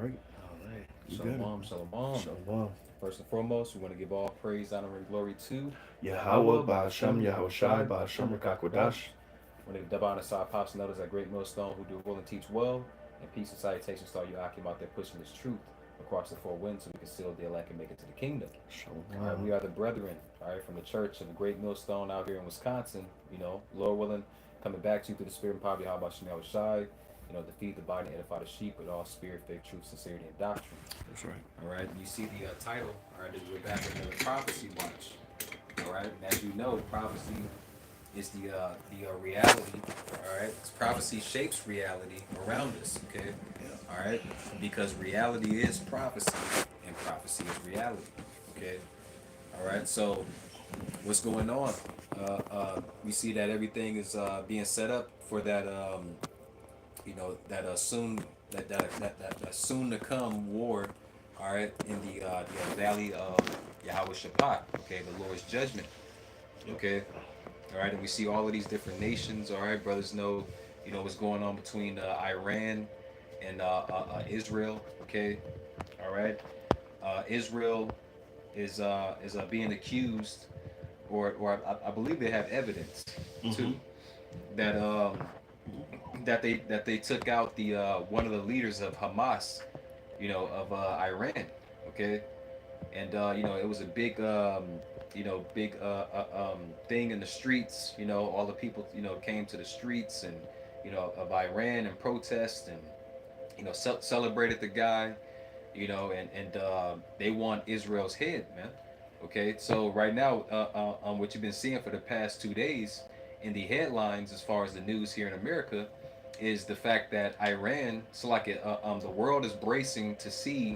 right. All right. You got it. Shalom, shalom. Shalom. First and foremost, we want to give all praise, honor, and glory to Yahweh, Yahweh, Ba'ashem, Ba'ashem, Yahweh Yahweh Shai, Shai, Ba'ashem, Ba'ashem, Rakakwadash. Rakakwadash. We want to give honor to our apostles and elders at Great Millstone who do will and teach well. And peace and salutations to all you Akim out there pushing this truth across the four winds so we can seal the elect and make it to the kingdom. All right, Shalom. we are the brethren, all right, from the church of the Great Millstone out here in Wisconsin. Lord willing, coming back to you through the spirit and power of Yahweh Shai, Shai. Defeat the body and edify the sheep with all spirit, faith, truth, sincerity, and doctrine. That's right. All right, you see the title. All right, we're back in the prophecy watch. All right, and as you know, prophecy is the reality. All right, prophecy shapes reality around us. Okay, Yeah. all right, because reality is prophecy and prophecy is reality. Okay, all right. So what's going on? We see that everything is being set up for that. That soon that soon to come war, all right, in the valley of Yahweh Shabbat, okay, the Lord's judgment, Yep. okay, all right, and we see all of these different nations, all right, brothers know, what's going on between Iran and Israel, okay, all right, Israel is being accused, or I believe they have evidence Mm-hmm. too that that they took out the one of the leaders of Hamas, of Iran. Okay, and it was a big thing in the streets. All the people came to the streets and of Iran and protest and celebrated the guy. And they want Israel's head, man. Okay, so right now, what you've been seeing for the past 2 days in the headlines, as far as the news here in America, is the fact that Iran, so like the world is bracing to see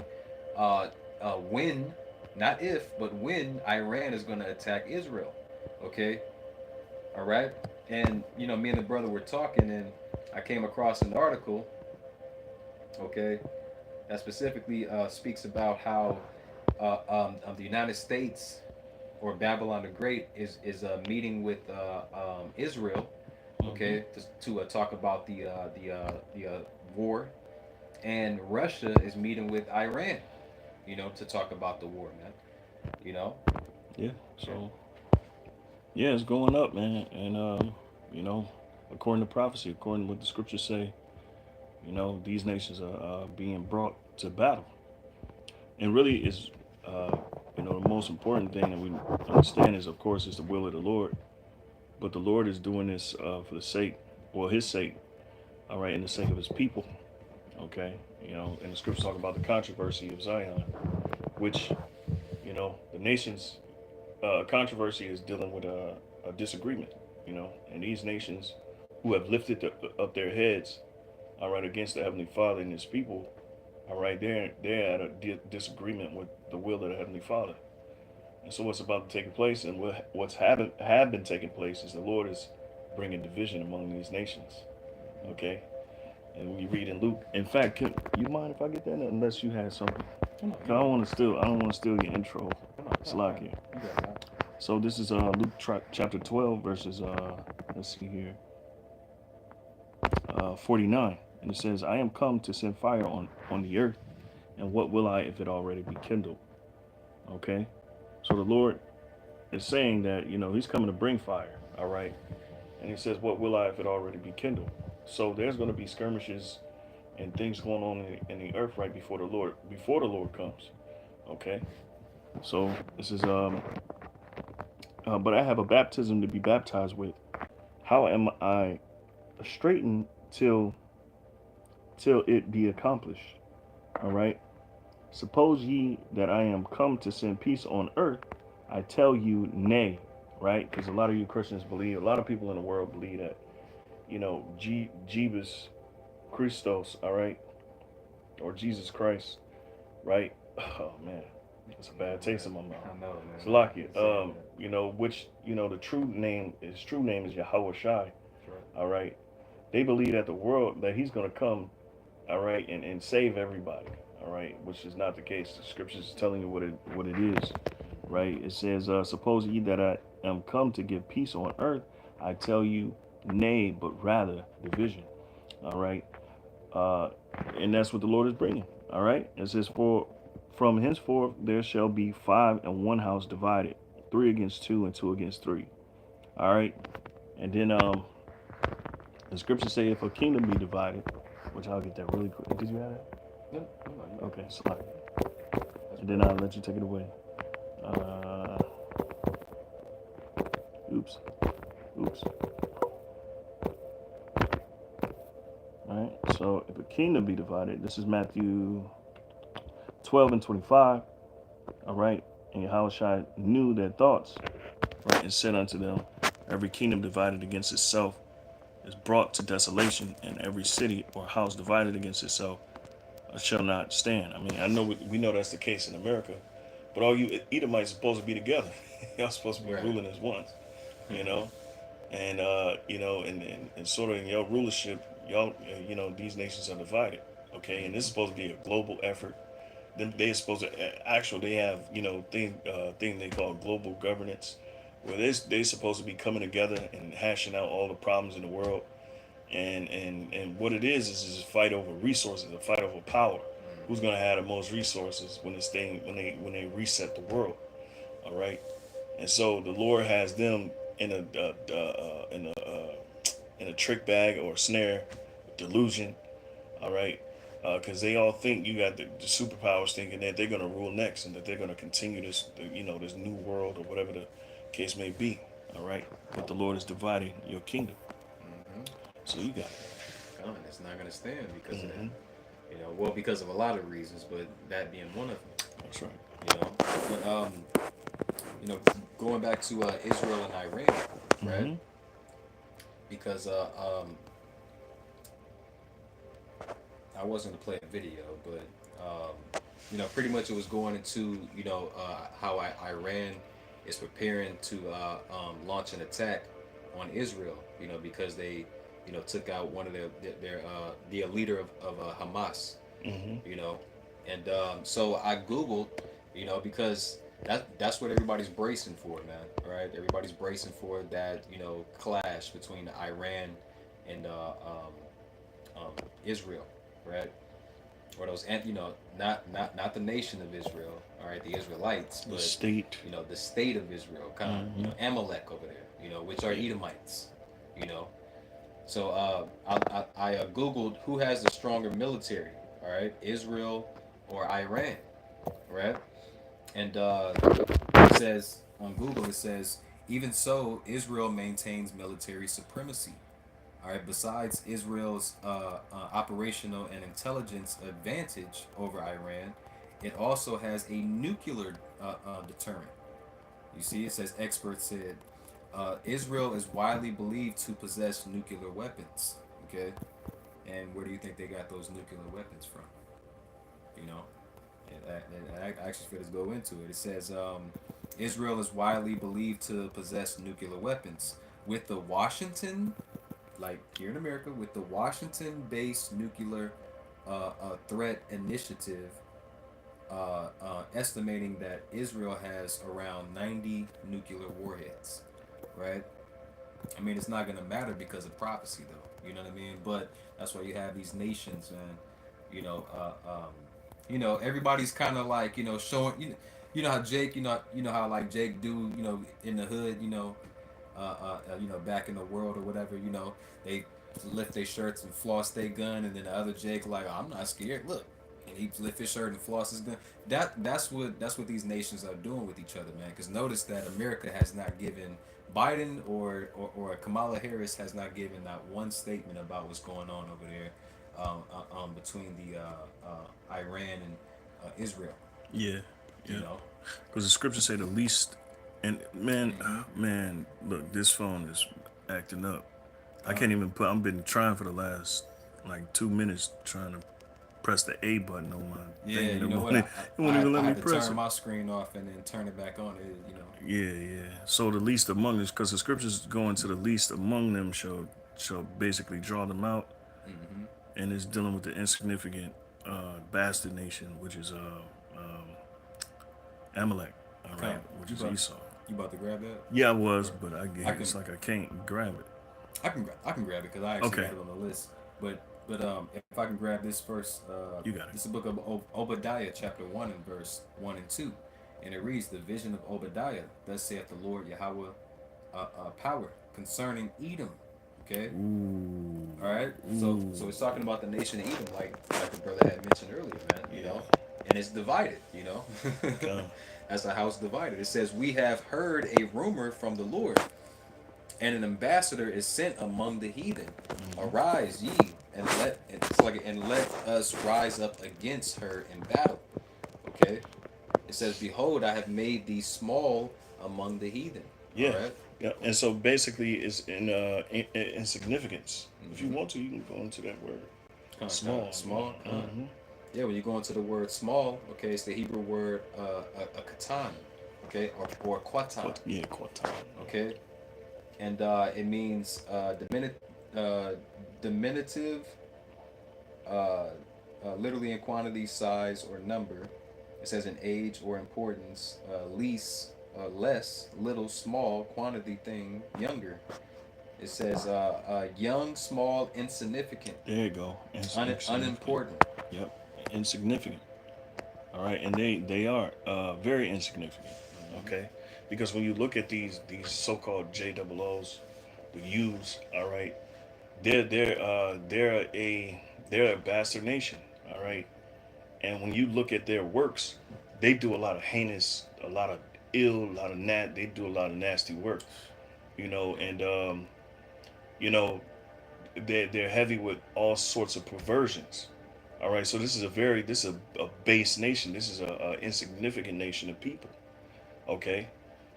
when, not if, but when Iran is going to attack Israel. Okay, all right, and me and the brother were talking, and I came across an article. Okay, that specifically speaks about how the United States or Babylon the Great is meeting with Israel, Mm-hmm. okay, to talk about the war, and Russia is meeting with Iran, to talk about the war, man. You know, Yeah. So yeah, it's going up, man. And you know, according to prophecy, according to what the scriptures say, these nations are being brought to battle. And really is uh the most important thing that we understand is, of course, is the will of the Lord. But the Lord is doing this for the sake, well, his sake, all right, and the sake of his people. Okay. And the scriptures talk about the controversy of Zion, which, the nations controversy is dealing with a disagreement, and these nations who have lifted up their heads, all right, against the Heavenly Father and his people, all right, they're at a disagreement with the will of the Heavenly Father. And so what's about to take place, and what's have been taking place, is the Lord is bringing division among these nations. Okay, and we read in Luke. In fact, can you mind if I get that? Unless you had something, come on, cause I don't want to steal your intro. It's come on, like man. here. You got it. So this is Luke chapter 12 verses let's see here 49, and it says, "I am come to send fire on the earth, and what will I if it already be kindled?" Okay, so the Lord is saying that He's coming to bring fire. All right, and He says, "What will I if it already be kindled?" So there's going to be skirmishes and things going on in the earth right before the Lord comes. Okay, so this is but I have a baptism to be baptized with. How am I straightened till it be accomplished? All right. Suppose ye that I am come to send peace on earth. I tell you, nay. Right? Because a lot of you Christians believe, a lot of people in the world believe that, Jeebus Christos, all right, or Jesus Christ, right? Oh man, that's a bad taste in my mouth. I know, man. Salakia, Saying that. which the true name is Yahweh Shai, That's right. all right. They believe that the world that He's gonna come, all right, and save everybody, all right, which is not the case. The scriptures is telling you what it is, right? It says, "Suppose ye that I am come to give peace on earth, I tell you, nay, but rather division." All right, uh, and that's what the Lord is bringing. All right. It says, for from henceforth there shall be five in one house divided, three against two and two against three. All right. And then the scriptures say if a kingdom be divided, which I'll get that really quick. Did you have that? No, no, Okay, sorry. that's And then I'll let you take it away. Uh, oops. Oops. All right. So if a kingdom be divided, this is Matthew 12 and 25. All right. And Yahushua knew their thoughts, right, and said unto them, every kingdom divided against itself is brought to desolation, and every city or house divided against itself shall not stand. I mean, I know we know that's the case in America, but all you Edomites are supposed to be together. Y'all supposed to be right. ruling as one, you know, and and sort of in your rulership, y'all, these nations are divided. Okay, and this is supposed to be a global effort. Then they're supposed to they have thing they call global governance, where they're supposed to be coming together and hashing out all the problems in the world, and what it is a fight over resources, a fight over power. Who's gonna have the most resources when they reset the world? All right, and so the Lord has them in a trick bag or snare, delusion. All right, because they all think you got the superpowers, thinking that they're gonna rule next and that they're gonna continue this new world or whatever the case may be. All right, but the Lord is dividing your kingdom. Mm-hmm. So you got it. It's not going to stand because of that. Hmm. Well, because of a lot of reasons, but that being one of them. That's right. But going back to Israel and Iran, right? Hmm. Because I wasn't to play a video, but pretty much it was going into how Iran is preparing to launch an attack on Israel. Because they took out one of their the leader of Hamas. Hmm. You know, and so I googled, because that's what everybody's bracing for, man. Right? Everybody's bracing for that clash between Iran and Israel, right? Or those, and not the nation of Israel, all right, the Israelites, The but state. the state of Israel, kind of, Hmm. Amalek over there, which are Yeah. Edomites, you know. So I googled who has the stronger military, all right, Israel or Iran, right? And it says on Google, it says, even so, Israel maintains military supremacy. All right. Besides Israel's operational and intelligence advantage over Iran, it also has a nuclear deterrent. You see, it says experts said Israel is widely believed to possess nuclear weapons. Okay, and where do you think they got those nuclear weapons from? You know, and I actually feel to go into it. It says Israel is widely believed to possess nuclear weapons, with the Washington, like here in America, with the Washington-based nuclear threat initiative estimating that Israel has around 90 nuclear warheads, right? I mean, it's not going to matter because of prophecy, though. You know what I mean? But that's why you have these nations, man. You know, everybody's kind of like, showing, how Jake, how like Jake do, in the hood, back in the world or whatever, they lift their shirts and floss their gun, and then the other Jake like, oh, I'm not scared. Look, and he lift his shirt and floss his gun. That's what these nations are doing with each other, man. Because notice that America has not given Biden or Kamala Harris has not given not one statement about what's going on over there between the Iran and Israel. Yeah. You Yeah. know. Because the scriptures say the least. And man, Mm-hmm. man, look, this phone is acting up. I Uh, can't even put. I've been trying for the last like 2 minutes trying to press the A button on my yeah, thing, and you it know won't. what? It won't even I let me had to press turn it. my screen off and then turn it back on. Yeah, yeah. So the least among us, because the scriptures going to the least among them shall basically draw them out, Mm-hmm. and it's dealing with the insignificant bastard nation, which is Amalek. All right, Come, which you is about Esau. you about to grab that? Yeah, I was, Or but I it's can like I can't grab it. I can grab it because I actually Okay. had it on the list. But But if I can grab this verse, You got it. this is the book of Obadiah, chapter 1, and verse 1 and 2. And it reads, the vision of Obadiah, thus saith the Lord Yahweh, power concerning Edom. Okay? Ooh. All right. So Ooh. it's talking about the nation of Edom, like the brother had mentioned earlier, man. You Yeah. know, and it's divided. You know, Come. as a house divided. It says, "We have heard a rumor from the Lord, and an ambassador is sent among the heathen. Mm-hmm. Arise, ye, and let us rise up against her in battle." Okay. It says, "Behold, I have made thee small among the heathen." All Yeah. right. Yeah. And so basically, it's in significance. If you Mm-hmm. want to, you can go into that word. Kind, Small. small, Yeah. Mm-hmm. Yeah, when you go into the word small, okay, it's the Hebrew word a katan, okay, or kwatan, Yeah. Quartile. okay, and it means uh, diminutive, uh, literally in quantity, size, or number. It says in age or importance, least, less, little, small, quantity, thing, younger. It says young, small, insignificant, There you go. Insignificant. unimportant. Yep. Insignificant. All right, and they are very insignificant. Okay, because when you look at these so-called JOOs, the U's, all right, they're a bastard nation. All right, and when you look at their works, they do a lot of heinous, a lot of ill, a lot of they do a lot of nasty work. And you know they're heavy with all sorts of perversions. All right, so this is a base nation. This is a insignificant nation of people. Okay,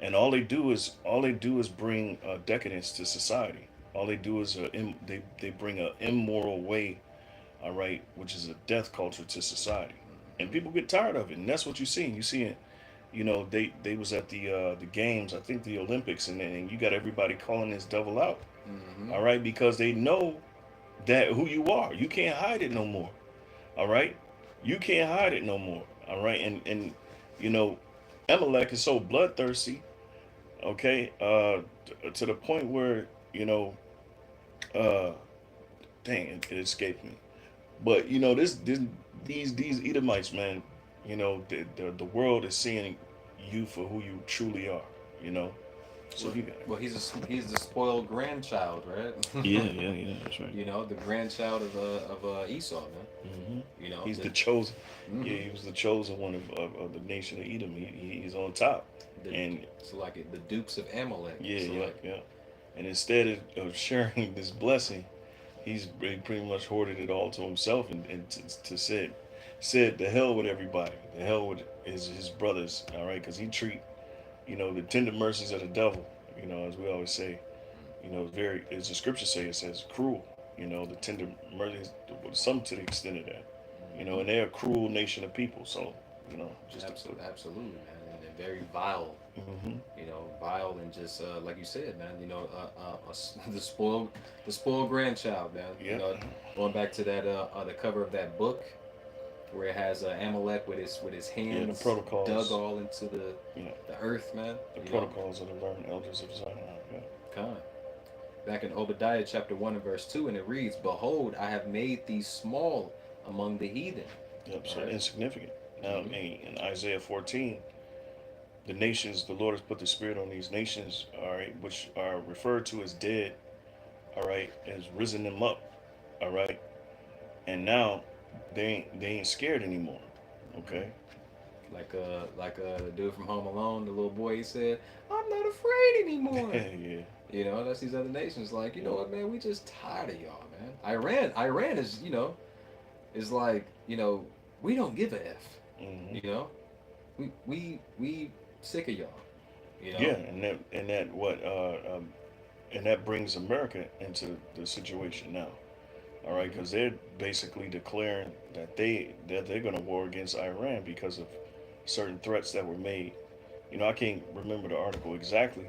and all they do is bring decadence to society. All they do is they bring a immoral way. All right, which is a death culture to society, and people get tired of it, and that's what you're seeing. You see it. They was at the games, I think the Olympics, and you got everybody calling this devil out. Mm-hmm. All right, because they know that who you are. You can't hide it no more. All right, you can't hide it no more. All right, and you know, Amalek is so bloodthirsty. Okay, to the point where uh, dang, it escaped me. But these Edomites, man. The world is seeing you for who you truly are. You know, so Well, you got it. well, he's the spoiled grandchild, right? Yeah, yeah, yeah. That's right. You know, the grandchild of Esau, man. Hmm. You know He's the the chosen. Yeah, mm-hmm. he was the chosen one of the nation of Edom. He's on top, the and so like the Dukes of Amalek. yeah, So yeah, like yeah. And instead of sharing this blessing, he pretty much hoarded it all to himself and to said the hell with everybody, the hell with his brothers. All right, because he treat the tender mercies of the devil. As we always say. Very as the scriptures say, it says cruel. The tender mercies, some to the extent of that. And they're a cruel nation of people. So just to put. absolutely, man, and very vile. Hmm. You know, vile and just like you said, man. You know, the spoiled grandchild, man. You Yeah. know, going back to that the cover of that book where it has Amalek with his Yeah. The hands dug protocols. all into You know the earth, man. the You know, protocols of the learned elders of Zion. Yeah. kind. Back in Obadiah chapter 1 and verse 2, and it reads, "Behold, I have made thee small among the heathen." Yep. All So right. insignificant. Now, Mm-hmm. in Isaiah 14, the nations, the Lord has put the Spirit on these nations, all right, which are referred to as dead, all right, has risen them up, all right, and now they ain't scared anymore, okay. Like the dude from Home Alone, the little boy, he said, "I'm not afraid anymore." Yeah, You know, that's these other nations like, you know yeah. what, man, we just tired of y'all, man. Iran is, is like, we don't give a f. Hmm. You know, we sick of y'all. You Yeah, know. and that brings America into the situation now. All right, Mm-hmm. because they're basically declaring that they're going to war against Iran because of certain threats that were made. I can't remember the article exactly,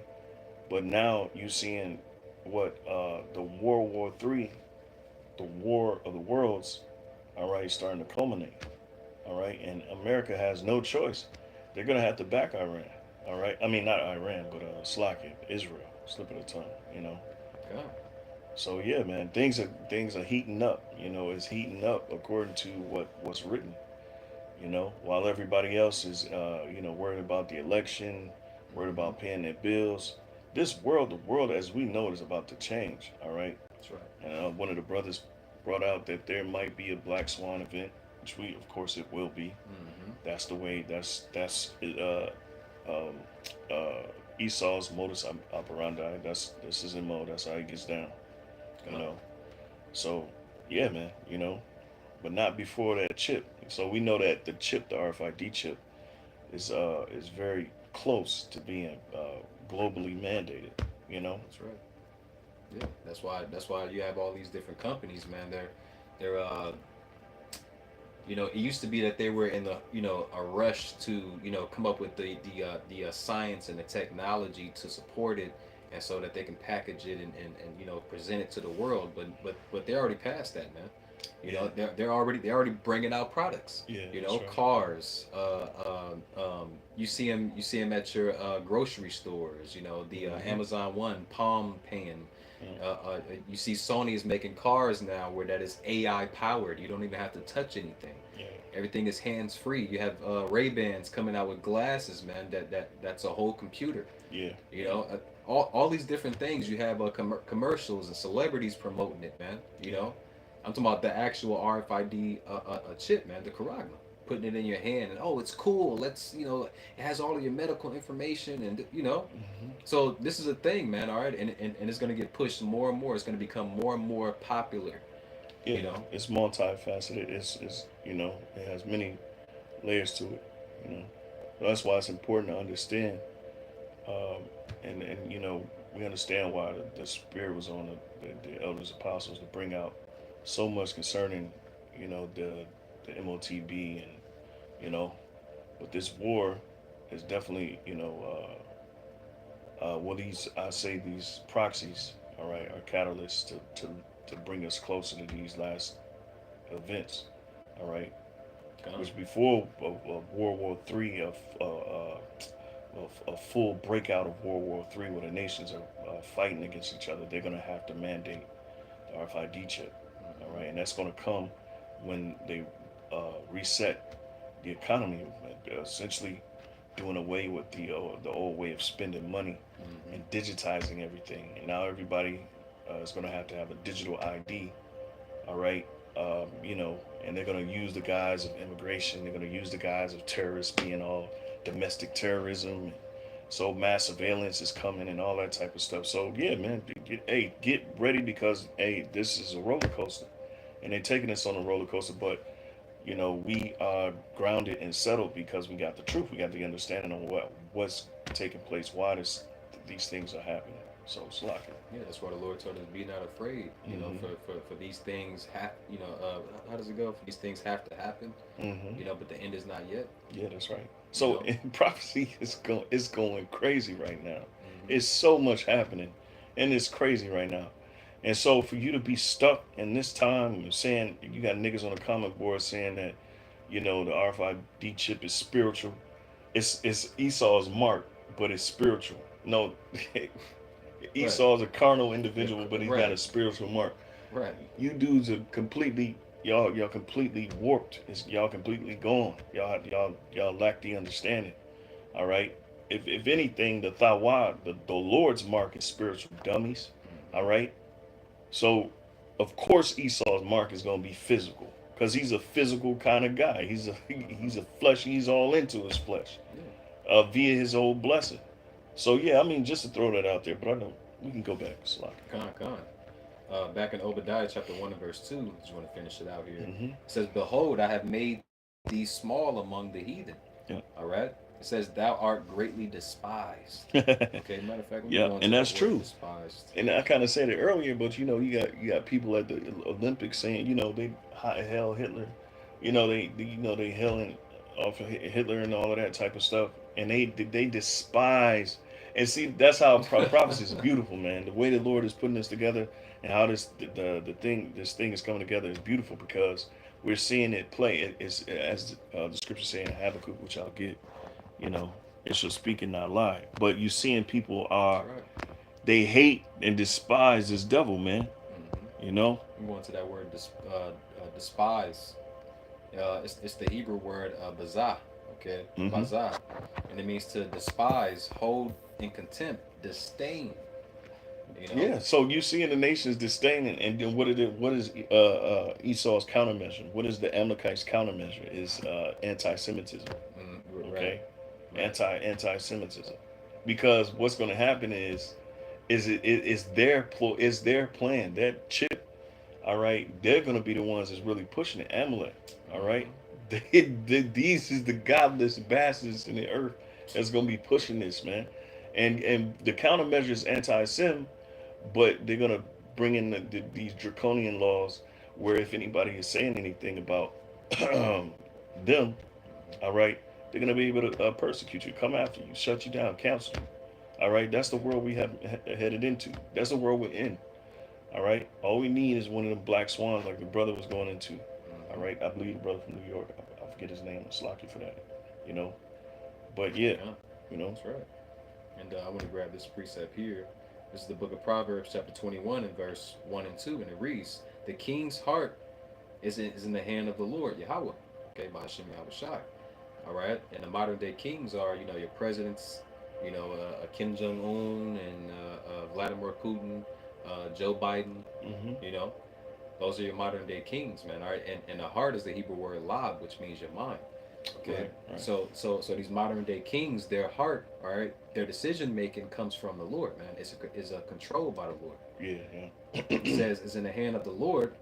but now you're seeing what the World War III, the War of the Worlds, all right, starting to culminate. All right, and America has no choice. They're going to have to back Iran. I mean, not Iran, but Slovakia, Israel. Slip of the tongue. God. So yeah, man, things are heating up. You know, it's heating up according to what's written. You know, while everybody else is worried about the election, worried Hmm. about paying their bills. This world, the world as we know it, is about to change. All right, That's right. and one of the brothers brought out that there might be a Black Swan event, which we, of course, it will be. Hmm. That's the way. That's um, Esau's modus operandi. That's his MO. That's how he gets down. You Come. know. So yeah, man. You know, but not before that chip. So we know that the chip, the RFID chip, is very close to being globally mandated. You know. That's right. Yeah, that's why you have all these different companies, man. They're it used to be that they were in the a rush to come up with the science and the technology to support it, and so that they can package it and present it to the world. But they're already past that, man. Yeah. They're already bringing out products. Yeah. That's right. Cars. You see them at your grocery stores. The Hmm. Amazon One Palm Pan. Yeah. You see Sony is making cars now where that is AI powered. You don't even have to touch anything. Yeah. Everything is hands free. You have Ray Bans coming out with glasses, man. That's a whole computer. Yeah. You Yeah. know, all these different things. You have commercials and celebrities promoting it, man. Yeah. I'm talking about the actual RFID chip, man, the Caragna. Putting it in your hand and oh, it's cool. It has all of your medical information and. Hmm. So this is a thing, man. All right, and it's gonna get pushed more and more. It's gonna become more and more popular. Yeah. You know. It's multifaceted. It's it has many layers to it. You know. So that's why it's important to understand. Um, and we understand why the spirit was on the elders apostles to bring out so much concerning the MOTB and you know but this war is definitely well these I say these proxies, all right, are catalysts to bring us closer to these last events, all right, Gone. which before World War III a full breakout of World War III where the nations are fighting against each other, they're going to have to mandate the RFID chip. All right, and that's going to come when they reset the economy, essentially doing away with the old way of spending money Mm-hmm. and digitizing everything. And now everybody is going to have a digital ID. All right, and they're going to use the guise of immigration. They're going to use the guise of terrorists being all domestic terrorism. So mass surveillance is coming and all that type of stuff. So yeah, man, get ready because hey, this is a roller coaster, and they're taking us on a roller coaster. But we are grounded and settled because we got the truth. We got the understanding of what's taking place, why these things are happening. So it's locking. Yeah, that's why the Lord told us, "Be not afraid." Hmm. For these things have. How does it go? For these things have to happen. Hmm. But the end is not yet. Yeah, that's right. You So know. prophecy is going crazy right now. Hmm. It's so much happening, and it's crazy right now. And so for you to be stuck in this time, saying you got niggas on the comment board saying that, the RFID chip is spiritual. It's Esau's mark, but it's spiritual. No, Right. Esau's a carnal Yeah. individual, but he's got Right. a spiritual mark. Right. You dudes are completely y'all completely warped. Y'all completely gone. Y'all lack the understanding. All right. If anything, the Thawa, the Lord's mark is spiritual dummies. All Hmm. right. So, of course, Esau's mark is going to be physical because he's a physical kind of guy. He's a flesh. He's all into his flesh Yeah. via his old blessing. So yeah, I mean, just to throw that out there, but I know we can go back. Slack. Con. Back in Obadiah chapter 1 and verse 2, I just want to finish it out here. Mm-hmm. It says, "Behold, I have made thee small among the heathen." Yeah. All right. It says, "Thou art greatly despised." Okay. Matter of fact, let me Yeah, go and into that's that word true. despised. And I kind of said it earlier, but you got people at the Olympics saying they hell Hitler, they hailing off of Hitler and all of that type of stuff, and they despise. And see, that's how prophecy is beautiful, man. The way the Lord is putting this together and how this thing is coming together is beautiful because we're seeing it play. It's as the scripture saying in Habakkuk, which I'll get. You know, it shall speak and not lie. But you seeing people That's are right. they hate and despise this devil, man. You know? I'm going to that word despise. It's the Hebrew word bazah, okay, Hmm. bazah, and it means to despise, hold in contempt, disdain. You know, Yeah. So you see in the nations disdaining, and then what is Esau's countermeasure? What is the Amalekites' countermeasure? Is anti-Semitism. right, Okay, right. anti-Semitism, because what's going to happen is is their plan, that chip. All right, they're going to be the ones that's really pushing it. Amalek. All right, Mm-hmm. these is the godless bastards in the earth that's going to be pushing this, man. And the countermeasure is anti-Sem, but they're going to bring in these draconian laws where if anybody is saying anything about them, all right, they're going to be able to persecute you, come after you, shut you down, cancel you. All right, that's the world we have headed into. That's the world we're in. All right, all we need is one of them black swans like the brother was going into. All Mm-hmm. right, I believe the brother from New York. I forget his name. Slack you for that. You know, but yeah, Yeah, you know, that's right. And I want to grab this precept here. This is the book of Proverbs, chapter 21, and verse 1 and 2, and it reads, "The king's heart is in the hand of the Lord, Yahweh." Okay, by Hashem Yahweh Shai. All right, and the modern day kings are, your presidents, Kim Jong Un and Vladimir Putin, Joe Biden. hmm You know, those are your modern day kings, man. All right, and the heart is the Hebrew word lab, which means your mind. Okay, right, right, so these modern day kings, their heart, all right, their decision making comes from the Lord, man. It's a controlled by the Lord. yeah, It yeah, says, "Is in the hand of the Lord."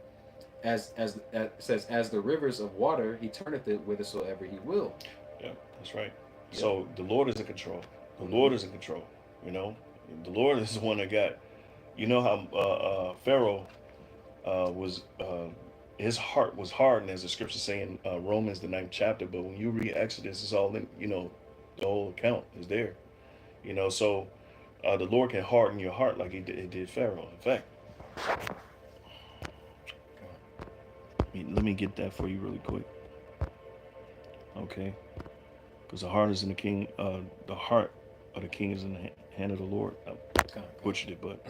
As it says, "As the rivers of water, He turneth it whithersoever He will." yeah. That's right. Yep. So the Lord is in control. The Mm-hmm. Lord is in control. You know, the Lord is the one that got. You know how Pharaoh was his heart was hardened, as the scriptures say in Romans the ninth chapter. But when you read Exodus, it's all in. You know, the whole account is there. You know, so the Lord can harden your heart like it did Pharaoh. In fact, let me get that for you really quick, okay? Because the heart is in the king. The heart of the king is in the hand of the Lord. I Con, butchered it, but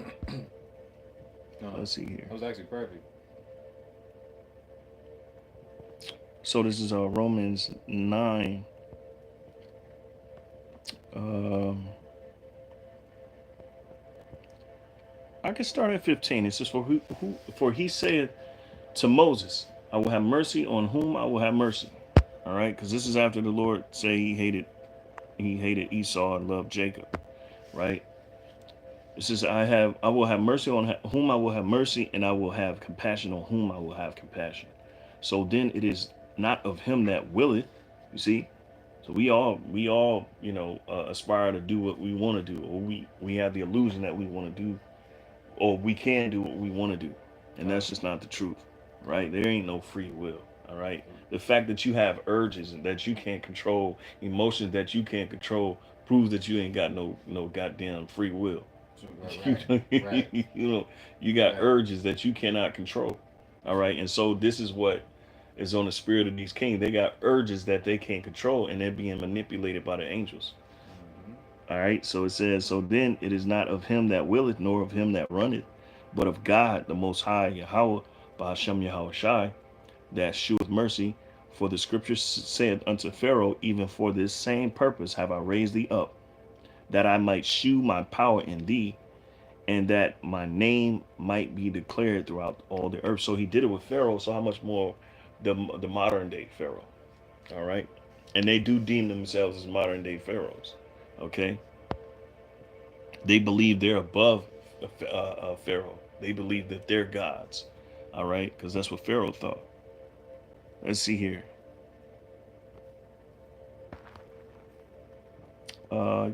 no, no, let's see here. that was actually perfect. So this is Romans 9. Um, I can start at 15. It says, for he said to Moses, I will have mercy on whom I will have mercy. All right, because this is after the Lord say he hated Esau and loved Jacob. Right. It says, I will have mercy on whom I will have mercy, and I will have compassion on whom I will have compassion. So then it is not of him that willeth. You see, so we all aspire to do what we want to do, or we have the illusion that we want to do, or we can do what we want to do, and Con, that's just not the truth, right? There ain't no free will. All right, mm, the fact that you have urges and that you can't control, emotions that you can't control, proves that you ain't got no goddamn free will. you right, know, right, you got right. urges that you cannot control. All right, and so this is what is on the spirit of these kings. They got urges that they can't control, and they're being manipulated by the angels. Mm-hmm. All right, so it says, so then it is not of him that willeth, nor of him that runneth, but of God, the Most High, Yahweh, Bahashem Yahweh Shai, that sheweth mercy. For the scripture said unto Pharaoh, even for this same purpose have I raised thee up, that I might shew my power in thee, and that my name might be declared throughout all the earth. So he did it with Pharaoh. So how much more the modern day Pharaoh? All right, and they do deem themselves as modern day pharaohs. Okay, they believe they're above Pharaoh. They believe that they're gods. All right, because that's what Pharaoh thought. Let's see here.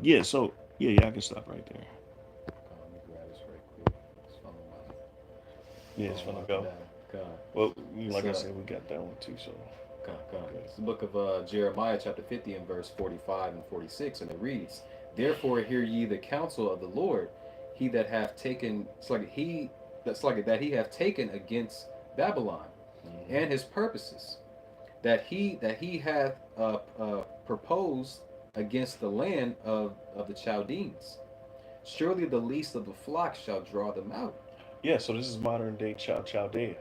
Yeah. So yeah, I can stop right there. Let me grab this right quick. It's Yeah, it's phone gonna marking go. down. Con. Well, It's like I said, we got that one too. So okay. It's the book of Jeremiah, chapter 50, and verse 45 and 46, and it reads, "Therefore hear ye the counsel of the Lord, he that hath taken, that he hath taken against Babylon, Hmm. and his purposes, that he hath proposed against the land of the Chaldeans. Surely the least of the flock shall draw them out." Yeah, so this is modern day Chaldea.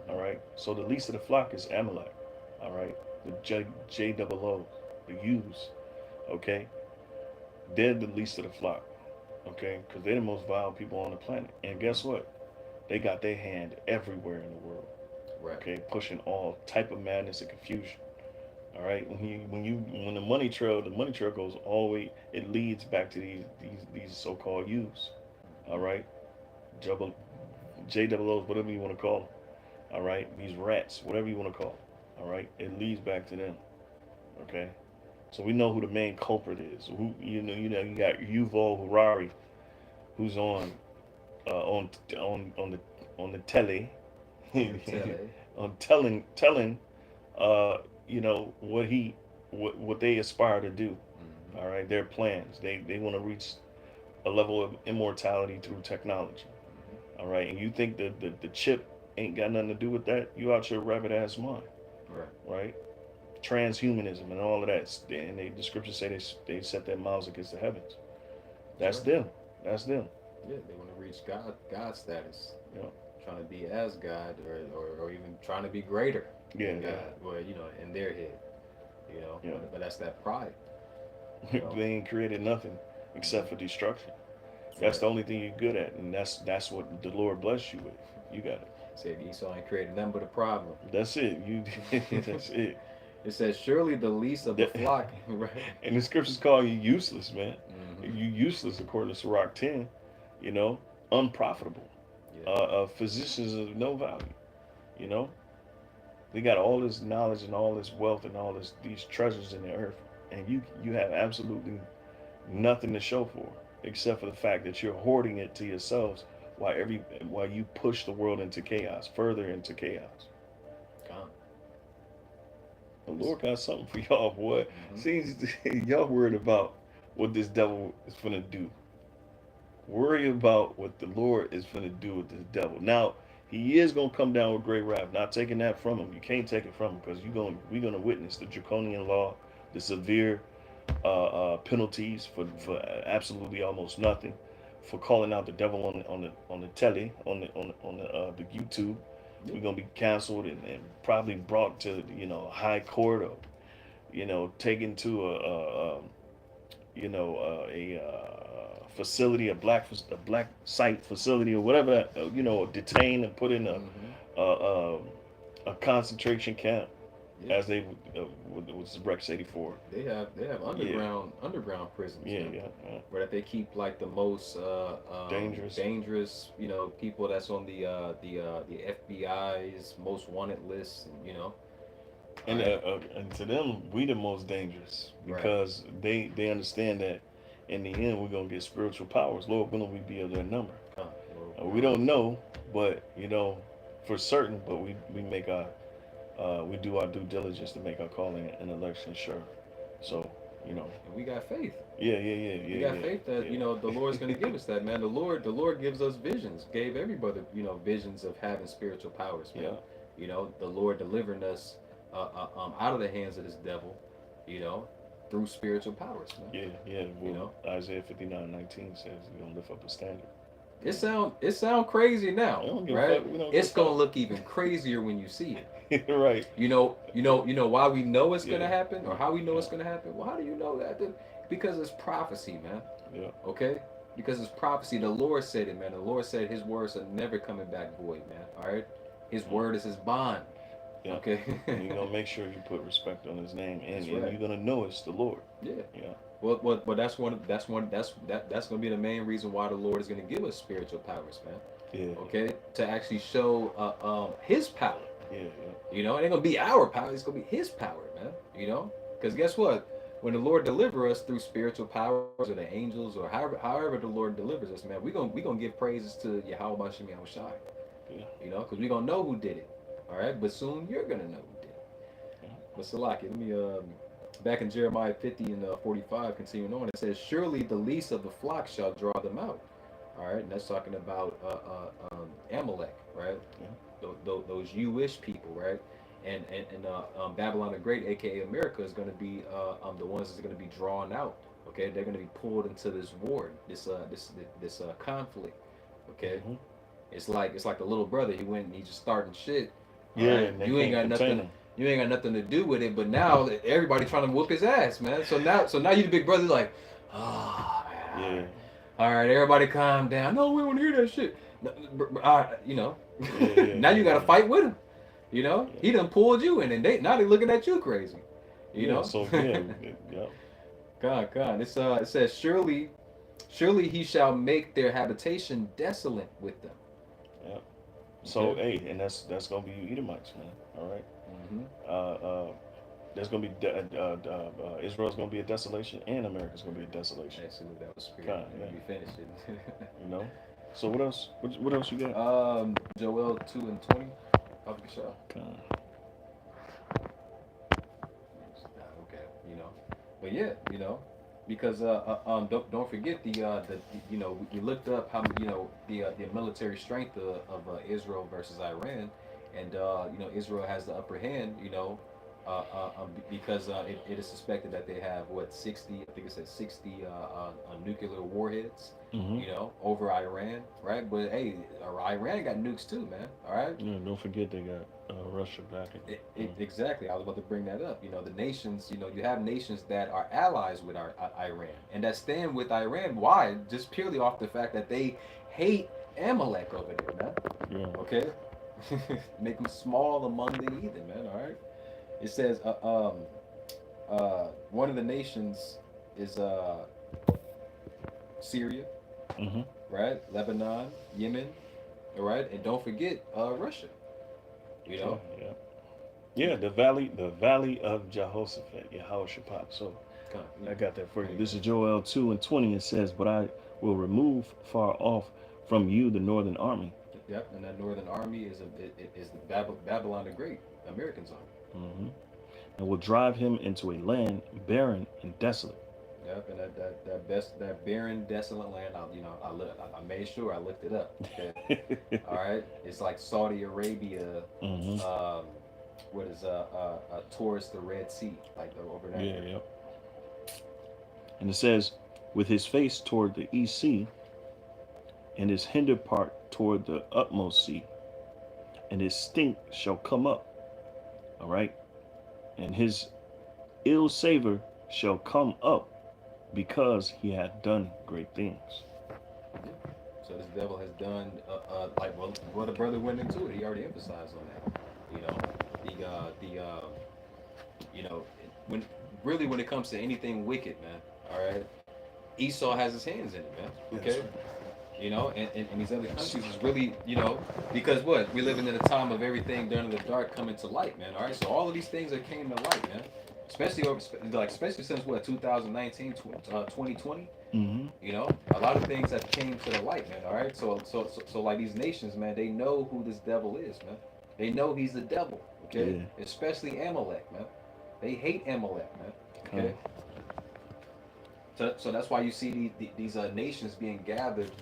All right. So the least of the flock is Amalek. All right. The J double O, the U's. Okay. They're the least of the flock. Okay. Because they're the most vile people on the planet. And guess what? They got their hand everywhere in the world. Right. Okay. Pushing all type of madness and confusion. All right. When the money trail goes all the way, it leads back to these so-called U's. All right. Double J double O's, whatever you want to call them. All right, these rats, whatever you want to call them. All right, it leads back to them. Okay, so we know who the main culprit is. Who you got Yuval Harari, who's on the telly, Tele. on telling what they aspire to do. Mm-hmm. All right, their plans. They want to reach a level of immortality through technology. All right, and you think that the chip ain't got nothing to do with that? You out your rabbit ass mind, Right. right? Transhumanism and all of that, and the scriptures say they set their mouths against the heavens. That's That's right. them. That's them. Yeah, they want to reach God status, Yeah, trying to be as God, or even trying to be greater yeah, than yeah, God. Well, in their head, yeah. but that's that pride, you know. They ain't created nothing except for destruction. That's Right. the only thing you're good at, and that's what the Lord bless you with. You got it. Said Esau ain't created nothing but a problem. That's it. You. That's it. It says, surely the least of the That, flock, right? and the scriptures call you useless, man. Mm-hmm. You useless according to Sirach 10. You know, unprofitable. Yeah. Physicians of no value. You know, they got all this knowledge and all this wealth and all these treasures in the earth, and you have absolutely nothing to show for it, except for the fact that you're hoarding it to yourselves while you push the world into chaos, further into chaos. Come. The Lord got something for y'all, boy. Mm-hmm. See, y'all worried about what this devil is gonna do. Worry about what the Lord is going to do with this devil. Now, he is going to come down with great wrath. Not taking that from him. You can't take it from him because we're going to witness the draconian law, the severe penalties for absolutely almost nothing, for calling out the devil on the telly, the YouTube. Yeah. We're going to be canceled and probably brought to high court, or taken to a facility, a black site facility or whatever, detained and put in Mm-hmm. a, a, a concentration camp, Yeah. as they was Rex 84. They have Yeah, underground prisons, yeah, man, yeah, yeah. where that they keep like the most Dangerous. dangerous, people that's on the FBI's most wanted list, all And right, to them, we the most dangerous right. because they understand that in the end we're gonna get spiritual powers. Lord willing, we be of their number. Come, Lord We willing. don't know, but for certain. But we do our due diligence to make our calling and election sure. So, you know, And we got faith. yeah, yeah, yeah, We yeah, got faith yeah, that the Lord's going to give us that, man. The Lord gives us visions. Gave everybody visions of having spiritual powers, yeah, man. yeah, The Lord delivering us out of the hands of this devil, you know, through spiritual powers, man. yeah, yeah. You Well, know, Isaiah 59:19 says we're gonna lift up a standard. it sound crazy I now, don't give a right? fuck. We don't give a It's gonna fuck. look even crazier when you see it. Right. Why we know it's gonna Yeah, happen, or how we know yeah, it's gonna happen. Well, how do you know that? Because it's prophecy, man. yeah, Okay? Because it's prophecy. The Lord said it, man. The Lord said his words are never coming back void, man. All right? His yeah, word is his bond. yeah. Okay? And you're gonna make sure you put respect on His name, and, That's and right. you're gonna know it's the Lord. Yeah. Yeah, Well, that's gonna be the main reason why the Lord is gonna give us spiritual powers, man. yeah, Okay? To actually show his power. yeah, yeah, It ain't gonna be our power, it's gonna be his power, man. Because guess what? When the Lord deliver us through spiritual powers or the angels or however the Lord delivers us, man, we gonna give praises to Yahweh Shem Shai. yeah, Because we gonna know who did it. All right, but soon you're gonna know who did it. yeah. But Salaki, let me back in Jeremiah 50 and 45, continuing on, it says, "Surely the least of the flock shall draw them out." All right, and that's talking about Amalek, right? Yeah. Those Jewish people, right? And Babylon the Great, aka America, is going to be the ones that's going to be drawn out. Okay, they're going to be pulled into this war, this conflict. Okay, Hmm. It's like the little brother. He went and he just starting shit. All Yeah, right, and they you ain't can't got contain nothing. him. You ain't got nothing to do with it. But now everybody trying to whoop his ass, man. So now you the big brother, like, oh man, Yeah, all right, everybody calm down. No, we don't hear that shit. No, you know, yeah, yeah, now you yeah, got to yeah, fight with him. You know, yeah. he done pulled you in, and now they looking at you crazy. You Yeah. know, So yeah, yeah, God. It says surely he shall make their habitation desolate with them. yeah. So Okay. hey, and that's gonna be you Edomites, man. All right. Mm-hmm. Uh, there's gonna be Israel's gonna be a desolation, and America's gonna be a desolation. Actually, that was spirit. God, yeah. Let me finish it. You know. So what else? What else you got? Joel 2:20. Sure. God. Okay, but yeah, because don't forget we looked up how the military strength of Israel versus Iran, and Israel has the upper hand, because it is suspected that they have what 60, I think it said 60 nuclear warheads, Mm-hmm. over Iran, right? But hey, Iran got nukes too, man. All right. Yeah. Don't forget they got Russia backing. Exactly. I was about to bring that up. The nations, you have nations that are allies with Iran and that stand with Iran. Why? Just purely off the fact that they hate Amalek over there, man. Yeah. Okay? Make them small among the heathen, man. All right? It says one of the nations is Syria, Mm-hmm. right? Lebanon, Yemen, all right? And don't forget Russia, you Yeah. know? Yeah. Yeah. The valley of Jehoshaphat, Yehoshaphat. So Come on, I got that for there you. you This go. is Joel 2:20. It says, "But I will remove far off from you the northern army." Yep, and that Northern Army is the Babylon the Great, American army. Hmm. And will drive him into a land barren and desolate. Yep, and that barren, desolate land. I made sure I looked it up. Okay, all right. It's like Saudi Arabia. Hmm. Um, what is towards the Red Sea, like over that Yeah, area. yep. And it says, with his face toward the east sea, and his hinder part toward the utmost sea, and his stink shall come up. All right. And his ill savor shall come up because he hath done great things. Yeah. So this devil has done like well the brother went into it. He already emphasized on that. You know the when really when it comes to anything wicked, man. All right, Esau has his hands in it, man. That's Okay, right. and these other countries is really because what we living in a time of everything done in the dark coming to light, man. All right, so all of these things that came to light, man. Especially since what 2019, 2020. Mm-hmm. A lot of things have came to the light, man. All right, so like these nations, man, they know who this devil is, man. They know he's the devil, okay? Yeah. Especially Amalek, man. They hate Amalek, man. Come. Okay. So that's why you see these nations being gathered,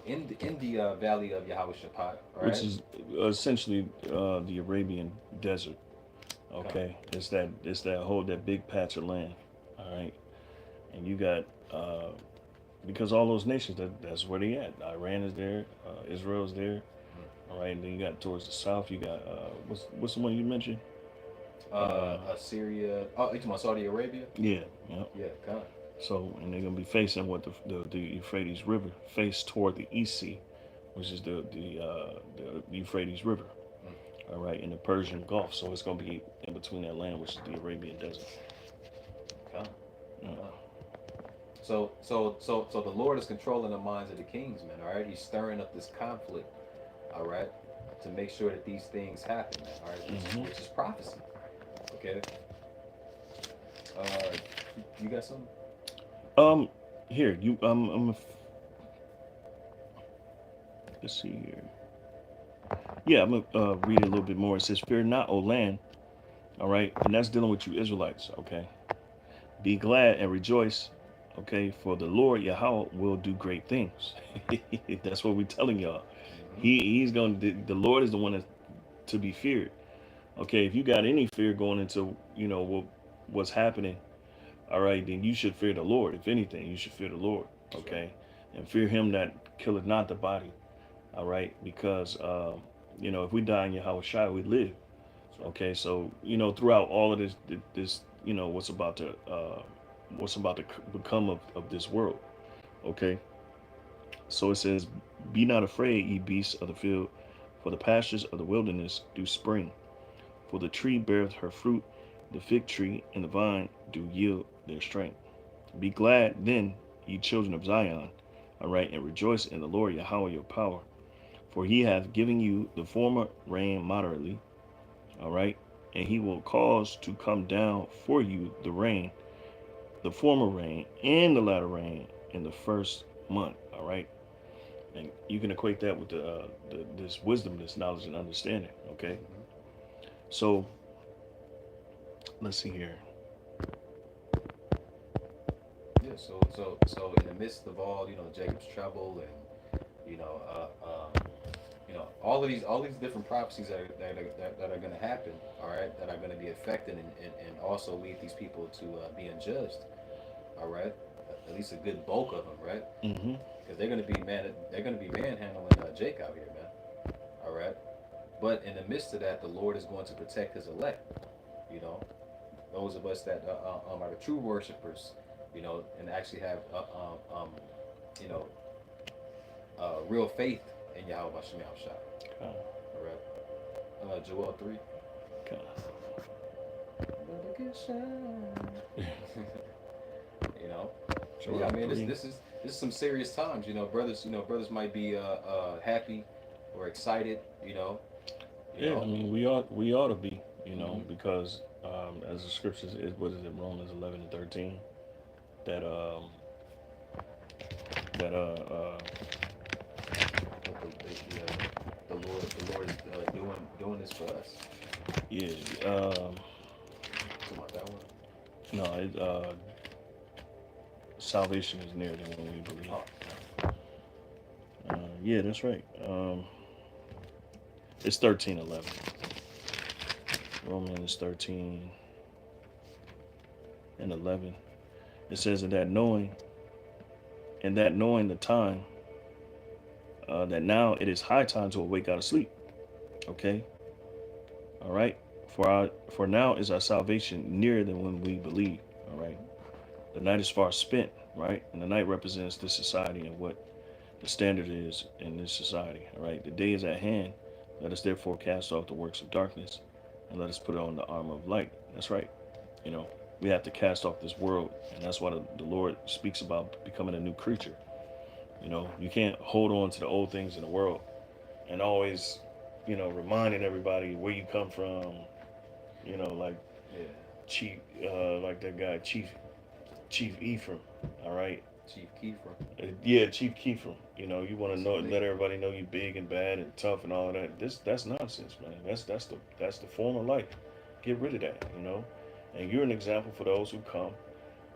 in the valley of Yahushua, all Which right? is essentially the Arabian desert. Come. Okay, it's that big patch of land. All right, and you got because all those nations that's where they at. Iran is there, Israel's there. All right, and then you got towards the south. You got what's the one you mentioned? Uh, Syria. Oh, you talking about Saudi Arabia? yeah, yeah. Yeah, come. So and they're gonna be facing what the Euphrates River, face toward the East Sea, which is the Euphrates River. All right, in the Persian Gulf. So it's gonna be in between that land, which is the Arabian Desert. Come. Yeah. Come. So the Lord is controlling the minds of the kings, man. All right, He's stirring up this conflict. All right, to make sure that these things happen. All right, which is prophecy. Okay. Uh, you got something? Um, here you let's see here. Yeah, I'm gonna read it a little bit more. It says, "Fear not, O land." All right, and that's dealing with you Israelites. Okay, be glad and rejoice. Okay, for the Lord Yahweh will do great things. That's what we're telling y'all. Mm-hmm. He's going. The Lord is the one that to be feared. Okay, if you got any fear going into what's happening, all right, then you should fear the Lord. If anything, you should fear the Lord. That's right. Okay, and fear Him that killeth not the body. All right, because if we die in Yahweh Shai, we live. That's Okay, so throughout all of this, what's about to become of this world. Okay, so it says, "Be not afraid, ye beasts of the field, for the pastures of the wilderness do spring. For the tree beareth her fruit, the fig tree and the vine do yield their strength. Be glad then, ye children of Zion, all right, and rejoice in the Lord Yahweh your power. For he hath given you the former rain moderately, all right, and he will cause to come down for you the former rain and the latter rain in the first month, all right." And you can equate that with this wisdom, this knowledge and understanding, okay? Mm-hmm. So let's see here. Yeah. So in the midst of all, Jacob's trouble and you know, all these different prophecies that are going to happen, all right, that are going to be affected and also lead these people to being judged, all right, at least a good bulk of them, right? Mm-hmm. Because they're going to be manhandling Jake out here, man. All right. But in the midst of that, the Lord is going to protect His elect. You know, those of us that are the true worshipers. And actually have you know, real faith in Yahweh Shem Shai. God, All right. Joel 3. God. you know. But yeah, Joel I mean, this 3. this is this is some serious times. Brothers might be happy or excited. You Yeah, I know. mean, we ought to be, Mm-hmm. because as the scriptures is, what is it, Romans 11:13, that that The Lord is doing this for us. yeah, Something like that one. no, salvation is nearer than when we believe. Oh, Yeah, that's right. It's 13:11. Romans 13:11. It says, in that knowing the time, that now it is high time to awake out of sleep. Okay, all right. For now is our salvation nearer than when we believe. All right. The night is far spent. Right, and the night represents this society and what the standard is in this society. All right. The day is at hand. Let us therefore cast off the works of darkness, and let us put on the armor of light. That's right. You know, we have to cast off this world, and that's why the Lord speaks about becoming a new creature. You can't hold on to the old things in the world and always, reminding everybody where you come from. Like yeah. Chief, like that guy, Chief Ephraim. All right. Chief Kiefer. Yeah, Chief Keefram. You want to know, Salute. let everybody know you big and bad and tough and all of that. That's nonsense, man. That's the form of life. Get rid of that. And you're an example for those who come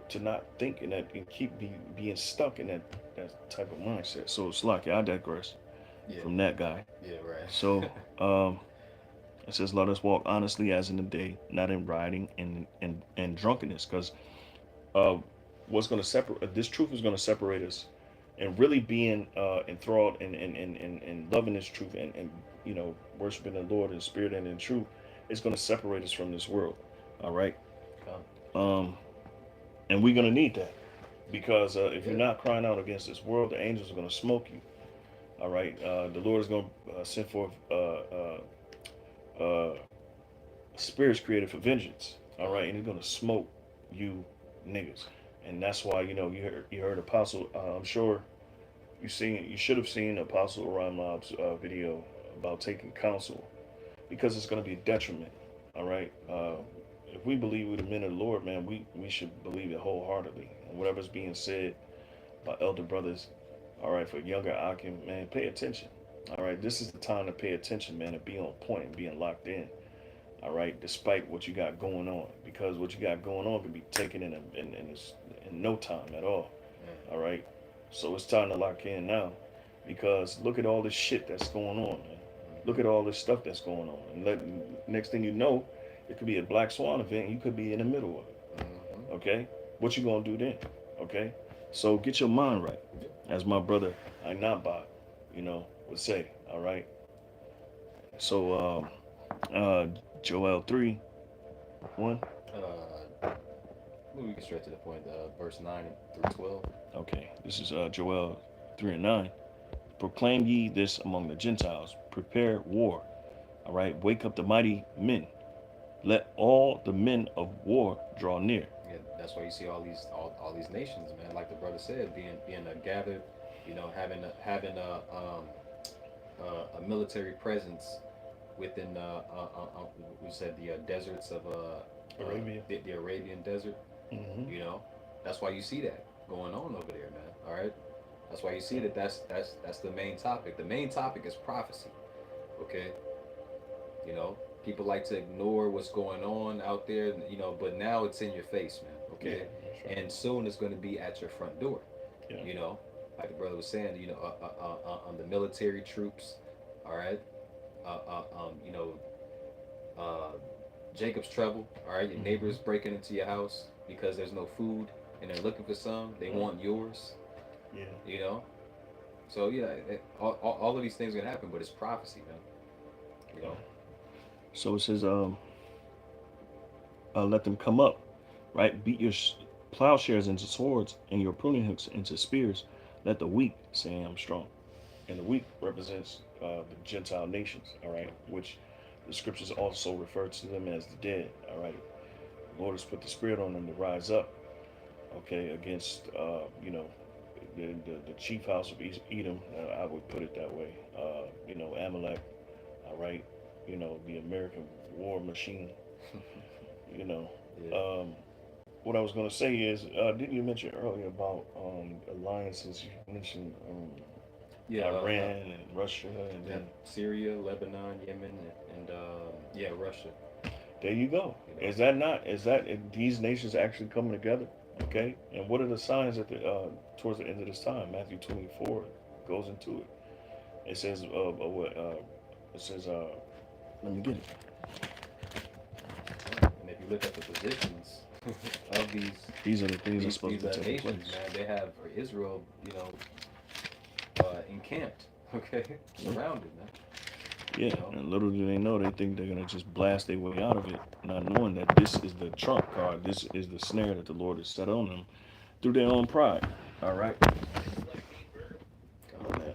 to not think in that and keep being stuck in that type of mindset. So it's like I digress Yeah. from that guy. Yeah. So Right. it says, "Let us walk honestly as in the day, not in rioting and drunkenness," because uh, what's going to separate this truth is going to separate us, and really being enthralled and loving this truth and worshiping the Lord in spirit and in truth is going to separate us from this world. All right. Come. Um, and we're going to need that, because if you're Yeah. not crying out against this world, the angels are going to smoke you. All right. The Lord is going to send forth uh, spirits created for vengeance. All right, and he's going to smoke you niggas. And that's why you heard Apostle. I'm sure you should have seen Apostle Orion Lob's video about taking counsel, because it's going to be a detriment. All right. If we believe we're the men of the Lord, man, we should believe it wholeheartedly. And whatever's being said by elder brothers, all right, for younger Akim, man, pay attention. All right, this is the time to pay attention, man, and be on point and being locked in. All right, despite what you got going on, because what you got going on can be taken in no time at all. Mm. All right, so it's time to lock in now, because look at all this shit that's going on, man. Look Mm-hmm. at all this stuff that's going on, and next thing you know, it could be a Black Swan event. And you could be in the middle of it. Mm-hmm. Okay, what you gonna do then? Okay, so get your mind right, Yeah. as my brother Ainabot, you know, would say. All right. So Joel 3:1. Uh, we get straight to the point. Verse 9 through 12. Okay, this is Joel 3:9. Proclaim ye this among the Gentiles. Prepare war. All right. Wake up the mighty men. Let all the men of war draw near. Yeah, that's why you see all these nations, man. Like the brother said, being gathered, having a military presence within we said the deserts of Arabia. the Arabian desert. Hmm. You know, that's why you see that going on over there, man. All right, that's why you see that. That's the main topic. The main topic is prophecy. Okay, you know, people like to ignore what's going on out there. You know, but now it's in your face, man. Yeah, Okay, that's right. and soon it's going to be at your front door. Yeah. You know, like the brother was saying. You know, on the military troops. All right. You know, uh, Jacob's trouble. All right, your Hmm. neighbors breaking into your house because there's no food and they're looking for some. They Right. want yours. Yeah. You know. So yeah, all of these things are gonna happen, but it's prophecy, man. You Yeah. know. So it says, let them come up, right? Beat your plowshares into swords and your pruning hooks into spears. Let the weak say, I'm strong. And the weak represents the Gentile nations, all right, which the scriptures also refer to them as the dead, all right. The Lord has put the spirit on them to rise up, okay, against, the chief house of Edom, I would put it that way, Amalek, all right, the American war machine, you know. Yeah. Um, what I was going to say is, didn't you mention earlier about alliances? You mentioned Yeah. Iran and Russia, and Yeah. then Syria, Lebanon, Yemen, and yeah, Russia. there you go. You know. Is that not? Is that these nations actually coming together? Okay. And what are the signs at the towards the end of this time? Matthew 24 goes into it. It says, what? It says, let me get it. And if you look at the positions of These are the things that's supposed these to be taking nations, place. man, they have Israel, encamped, okay, Yeah. surrounded, man. Yeah, You know, and little do they know, they think they're gonna just blast their way out of it, not knowing that this is the trump card. This is the snare that the Lord has set on them through their own pride. All right. Come on, man.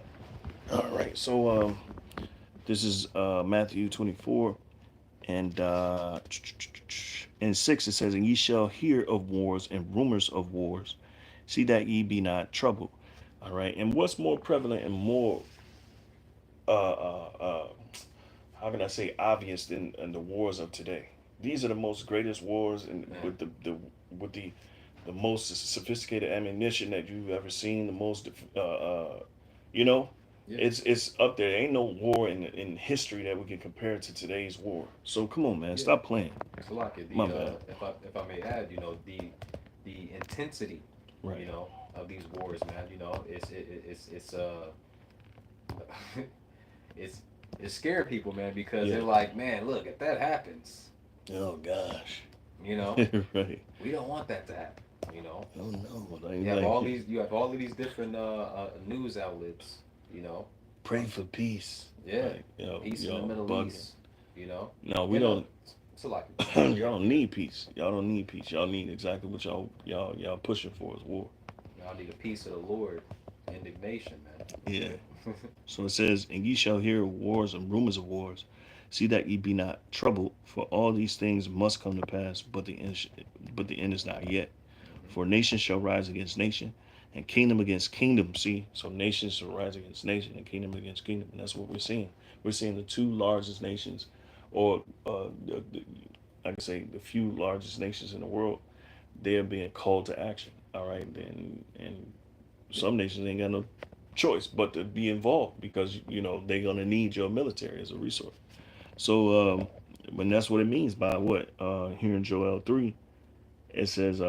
All right. So this is Matthew 24 and in 6 it says, and ye shall hear of wars and rumors of wars. See that ye be not troubled. All right. And what's more prevalent and more uh, uh, uh, how can I say obvious in the wars of today? These are the most greatest wars, and man. with the most sophisticated ammunition that you've ever seen. The most, you know, Yeah. it's up there. There ain't no war in history that we can compare to today's war. So come on, man, Yeah. stop playing. So like My the bad. if I may add, the intensity, Right. of these wars, man. It's it's it's scaring people, man, because Yeah. they're like, man, look, if that happens, Oh gosh. you know, Right. we don't want that to happen. You know, Oh no. you have all of these different news outlets. You know, Pray for peace. yeah, Like, peace in the y'all Middle bugging. East. You know, No, we and don't. so like, Y'all don't need peace. Y'all don't need peace. Y'all need exactly what y'all pushing for is war. I need a piece of the Lord, indignation, Yeah. man. So it says, and ye shall hear wars and rumors of wars. See that ye be not troubled, for all these things must come to pass, but the end is not yet. Hmm. For nation shall rise against nation, and kingdom against kingdom. See, so nations shall rise against nation, and kingdom against kingdom, and that's what we're seeing. We're seeing the two largest nations, or like I say, the few largest nations in the world. They are being called to action. All right, and some nations ain't got no choice but to be involved because they're gonna need your military as a resource. So, when that's what it means by what here in Joel 3, it says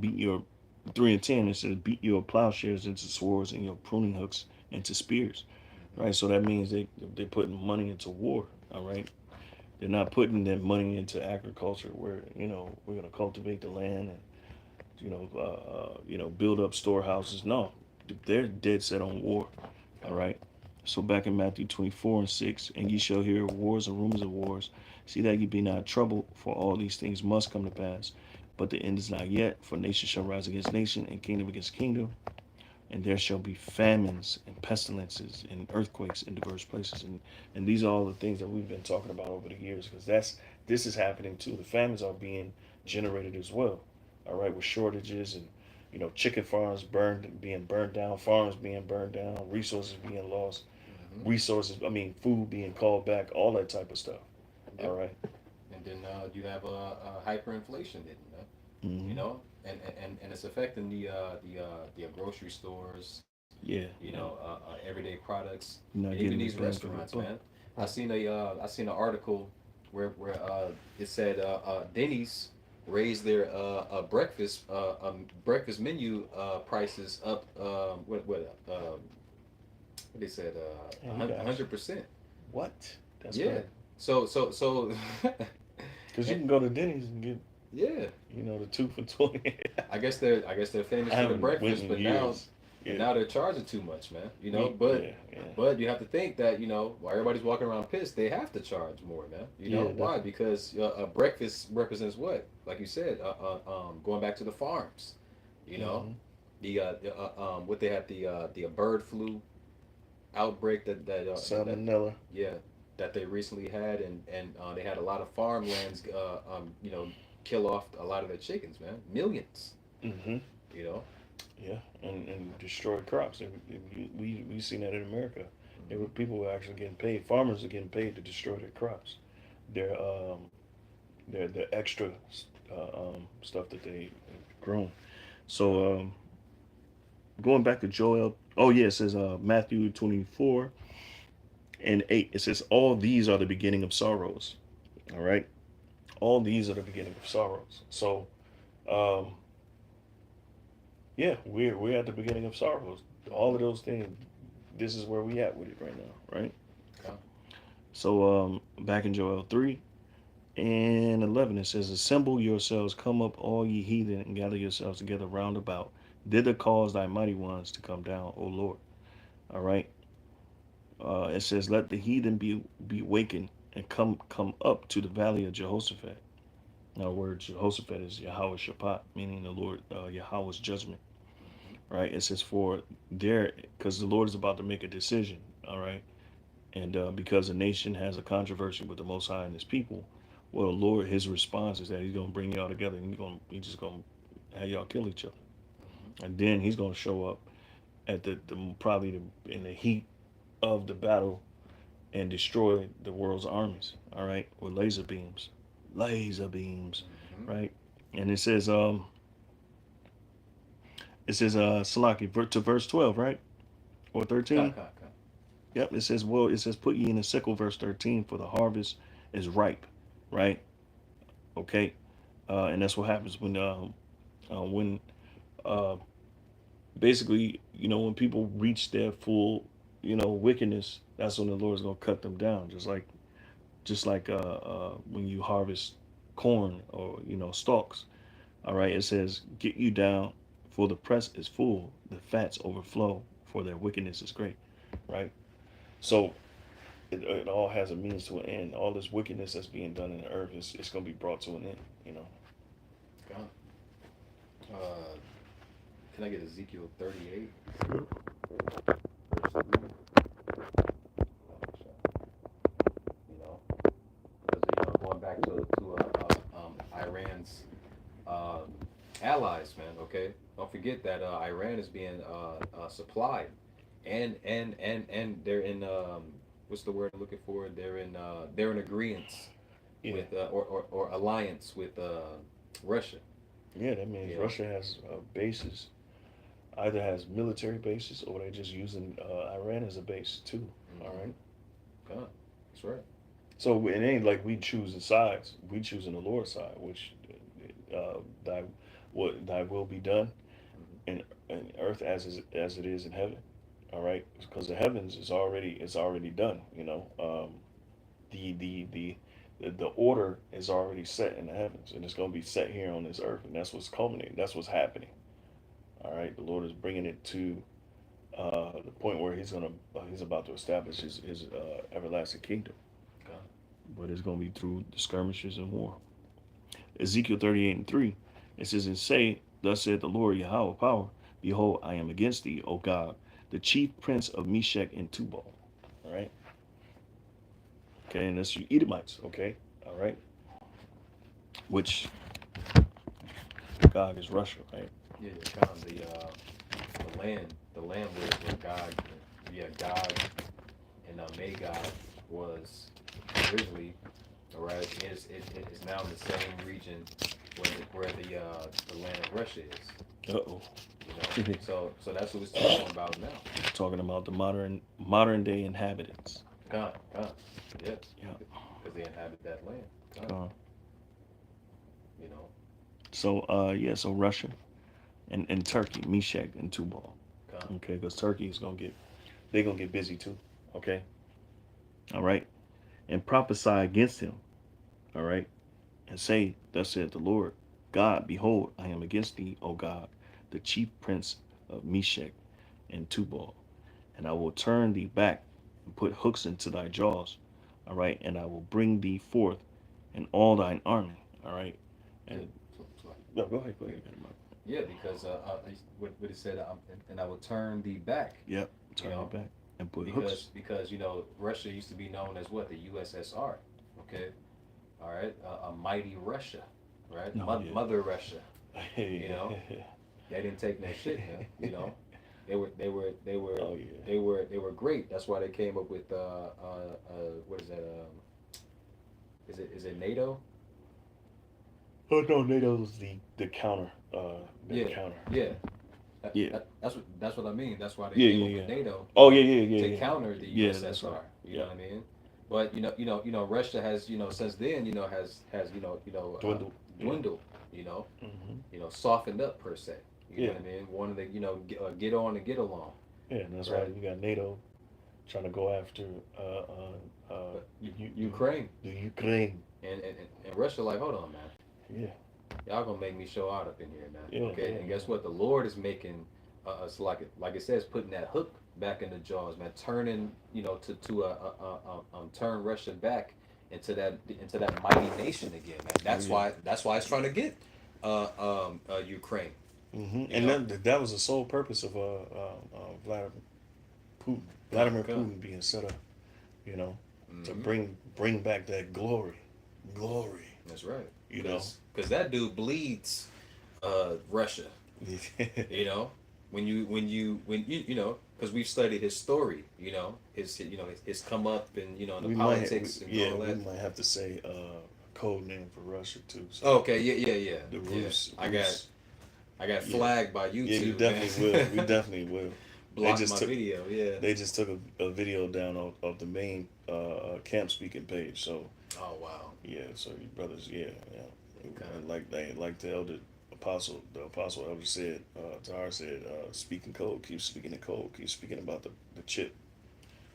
beat your 3:10. It says beat your plowshares into swords and your pruning hooks into spears. Hmm. Right. So that means they're putting money into war. All right. They're not putting that money into agriculture where we're gonna cultivate the land and build up storehouses. No, they're dead set on war. All right. So back in Matthew 24:6, and ye shall hear of wars and rumors of wars. See that ye be not troubled, for all these things must come to pass. But the end is not yet, for nation shall rise against nation, and kingdom against kingdom, and there shall be famines and pestilences and earthquakes in diverse places. And these are all the things that we've been talking about over the years, because this is happening too. The famines are being generated as well. All right, with shortages and chicken farms being burned down, farms being burned down, resources being lost, Mm-hmm. resources, I mean, food being called back, all that type of stuff. All Yep. right. And then you have hyperinflation hitting, man. You Mm-hmm. know, and it's affecting the grocery stores, Yeah, yeah. everyday products, You're and not even getting these this bang for your restaurants, buck. man. I seen an article where it said Denny's raised their breakfast menu prices up what they said And you guys, 100%. what? That's Yeah. crazy. So Because you and can go to Denny's and get yeah, the 2 for 20. I guess they're famous I for the haven't went breakfast, in but now years. but Yeah, now they're charging too much, man. yeah, yeah, But you have to think that while everybody's walking around pissed, they have to charge more, man. yeah, Why? definitely. Because breakfast represents what? Like you said, going back to the farms, you know, Hmm. what they had the bird flu outbreak that Salmonella. yeah that they recently had, and they had a lot of farmlands kill off a lot of their chickens, man, millions, Hmm. you know. Yeah, and destroy crops. We seen that in America. There were Hmm. people who were actually getting paid. Farmers are getting paid to destroy their crops. Their their extra stuff that they grown. God. So going back to Joel. Oh yeah, it says Matthew 24:8. It says all these are the beginning of sorrows. All right, all these are the beginning of sorrows. So um, yeah, we're at the beginning of sorrows. All Hmm. of those things. This is where we at with it right now, right? God. So back in Joel 3:11, it says, "Assemble yourselves, come up, all ye heathen, and gather yourselves together round about. Thither cause thy mighty ones to come down, O Lord." All right. It says, "Let the heathen be wakened and come up to the valley of Jehoshaphat." In other words, Jehoshaphat is Yahweh Shaphat, meaning the Lord Yahweh's judgment. Hmm. Right? It says, "For there, because the Lord is about to make a decision." All right. And because a nation has a controversy with the Most High and His people, well, the Lord, His response is that He's gonna bring y'all together, and He's just gonna have y'all kill each other, Hmm. and then He's gonna show up at the probably in the heat of the battle and destroy the world's armies. All right, with laser beams, Hmm. right? And it says Salaki to verse 12, right, or Ka 13. ka ka. Yep, it says, well, it says, put ye in the sickle, verse 13, for the harvest is ripe, right? Okay. And that's what happens when uh, basically, when people reach their full, wickedness, that's when the Lord's going to cut them down. Just like when you harvest corn or, stalks. All right. It says, get you down, for the press is full, the fats overflow, for their wickedness is great, right? So it all has a means to an end. All this wickedness that's being done in the earth is it's going to be brought to an end. God. Uh, can I get Ezekiel 38 verse 3? You know, because going back to Iran's uh, allies, man. Okay, don't forget that Iran is being supplied, and they're in what's the word I'm looking for? They're in agreement Yeah, with or alliance with Russia. yeah. That means You know, Russia has bases, either has military bases or they're just using Iran as a base too. All mm-hmm. right. God, that's right. So it ain't like we choosing sides. We choosing the Lord's side, which thy thy will be done Mm-hmm. in earth as it is in heaven. All right, because the heavens is already done. The the the the order is already set in the heavens, and it's going to be set here on this earth, and that's what's culminating. That's what's happening. All right, the Lord is bringing it to. the point where he's about to establish his everlasting kingdom. God. But it's gonna be through the skirmishes and war. Ezekiel 38:3, it says, and say, thus saith the Lord Yahweh power, behold, I am against thee, O God, the chief prince of Meshach and Tubal. All right. Okay, and that's you Edomites. Okay, all right. Which God is Russia, right? Yeah, kind of the land where God, yeah, God and Magog was originally, all right, it is now in the same region where the land of Russia is. Uh oh. You know, so that's what we're talking about now. Talking about the modern day inhabitants. God, yes, Yeah. because they inhabit that land. God, God. you know, So so Russia and Turkey, Meshach and Tubal. God, Okay, because Turkey is they're gonna get busy too. Okay. All right. And prophesy against him. All right. And say, thus saith the Lord God, behold, I am against thee, O God, the chief prince of Meshach and Tubal, and I will turn thee back and put hooks into thy jaws. All right. And I will bring thee forth and all thine army. All right. yeah, And no, go ahead, go ahead. yeah, because what it said, and I will turn thee back. Yep. You Turn know, it back and put hooks. because Russia used to be known as what, the USSR. Okay, all right, a mighty Russia, right? No, yeah. Mother Russia. You know, they didn't take no shit, man. You know, they were they were they were Oh yeah. they were great. That's why they came up with what is that? Is it NATO? Oh no, NATO's the counter. The Yeah, counter. yeah. Yeah. That's what I mean. That's why they Yeah, came yeah, up with yeah. NATO Oh yeah, yeah, yeah, to yeah. counter the Yeah, that's USSR. right. You Yeah. know what I mean? But Russia has since then has Dwindled. Yeah. dwindled. Softened up per se. You know Yeah. what I mean? Wanted to get on and get along. Yeah, and that's why Right. you got NATO trying to go after But you, Ukraine the Ukraine. and Russia, like, hold on, man. Yeah. Y'all gonna make me show out up in here, man. Yeah, Okay, yeah, and guess yeah. what? The Lord is making us, like it says, putting that hook back in the jaws, man. Turning to turn Russia back into that mighty nation again, man. Oh That's yeah. why it's trying to get Ukraine. You And know, that was the sole purpose of Vladimir Putin. Vladimir God. Putin being set up, you know, to Hmm. bring back that glory. That's right. You know. Because that dude bleeds Russia. You know, when because we've studied his story. His come up and the we politics and yeah, all we that. might have to say code name for Russia too. So Okay, yeah. the Yeah. Rus. I got Yeah, flagged by yeah, you YouTube, definitely man. will. We definitely will. They Blocked just my took video. Yeah. they just took a video down of the main camp speaking page. So Oh wow. yeah, so you brothers, yeah. Okay. And like the apostle elder said, Tahar said, speaking code, keep speaking in code, keep speaking about the chip,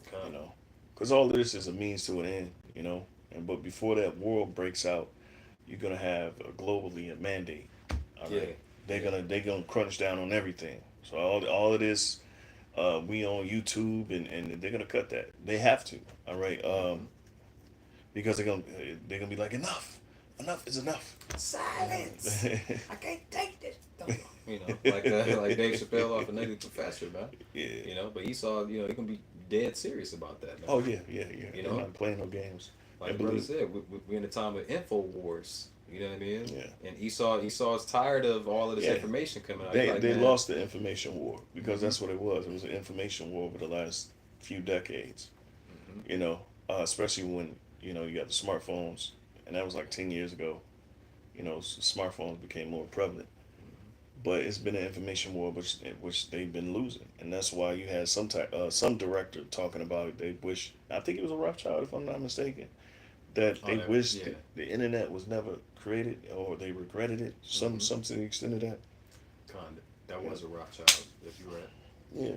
Okay. because all of this is a means to an end. And but before that war breaks out, you're gonna have globally a mandate. All Yeah. right, they're Yeah. gonna crunch down on everything. So all of this, we on YouTube, and they're gonna cut that. They have to. All right, because they're gonna be like, enough is enough. Silence. I can't take this. Like like Dave Chappelle off of Nutty Professor, man. Yeah. But he saw, he can be dead serious about that, man. Oh yeah. You They're know? not playing no games. Like And the brother believe. said, we're in a time of info wars. You know what I mean? Yeah. And Esau's tired of all of this Yeah. information coming out. They He's like, they man, lost the information war because Mhm. that's what it was. It was an information war over the last few decades. Mhm. Especially when you got the smartphones, and that was like 10 years ago. Smartphones became more prevalent, but it's been an information war which they've been losing, and that's why you had some director talking about it. They wish, I think it was a Rothschild if I'm not mistaken, that Oh, they that, wished yeah. the internet was never created, or they regretted it. Mhm. Some to the extent of that. Kinda. That was a Rothschild, if you're right.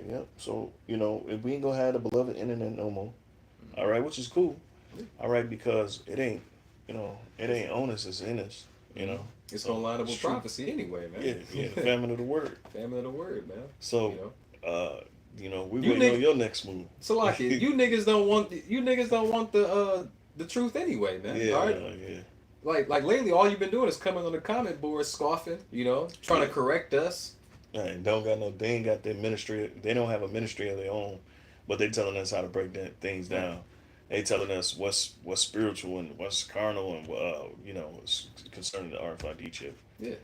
Yeah. So if we ain't gonna have the beloved internet no more, Mhm. all right, which is cool, Yeah. all right, because it ain't on us, it's in us. Mhm. It's So, gonna line up it's with true. prophecy anyway, man. Yeah, the famine of the word. Family of the word, man. So You know. You know, we You waiting on niggas, your next move. Salaki, you niggas don't want the truth anyway, man. Yeah, All right. yeah. Like lately, all you've been doing is coming on the comment board scoffing, trying to correct us. And don't got no. They ain't got their ministry. They don't have a ministry of their own, but they telling us how to break things Right. down. They telling us what's spiritual and what's carnal and what's concerning the RFID chip. Yeah.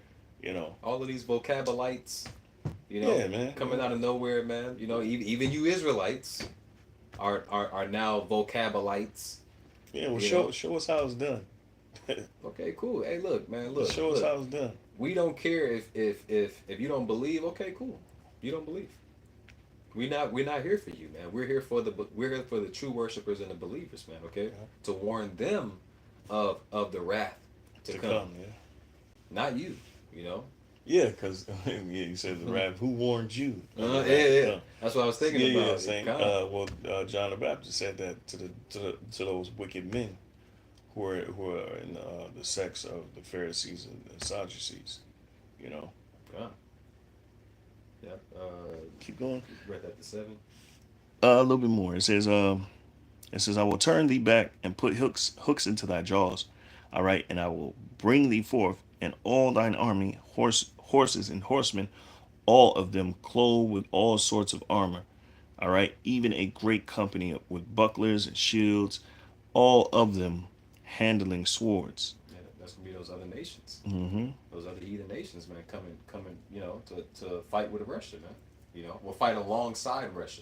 You know. All of these vocabalites, Yeah, man. coming out of nowhere, man. Even you Israelites are now vocabalites. Yeah. Well, You show know? show us how it's done. Okay, cool. Hey, look, man, look, Show us look. how it's done. We don't care if you don't believe. Okay, cool. You don't believe. We're not here for you, man. We're here for the true worshipers and the believers, man. Okay, to warn them of the wrath to come, Yeah. not you. You know. Yeah, because yeah, you said the rap. Who warned you? Yeah. That's what I was thinking Yeah, about. saying, John the Baptist said that to those wicked men who are in the sects of the Pharisees and the Sadducees. You know. Yeah. Yeah. Keep going. Read that to 7. A little bit more. It says, I will turn thee back and put hooks into thy jaws. All right, and I will bring thee forth, and all thine army, horses and horsemen, all of them clothed with all sorts of armor. All right, even a great company with bucklers and shields, all of them handling swords. Yeah, that's gonna be those other nations, Mm-hmm. those other heathen nations, man, coming, to fight with Russia, man. We'll fight alongside Russia,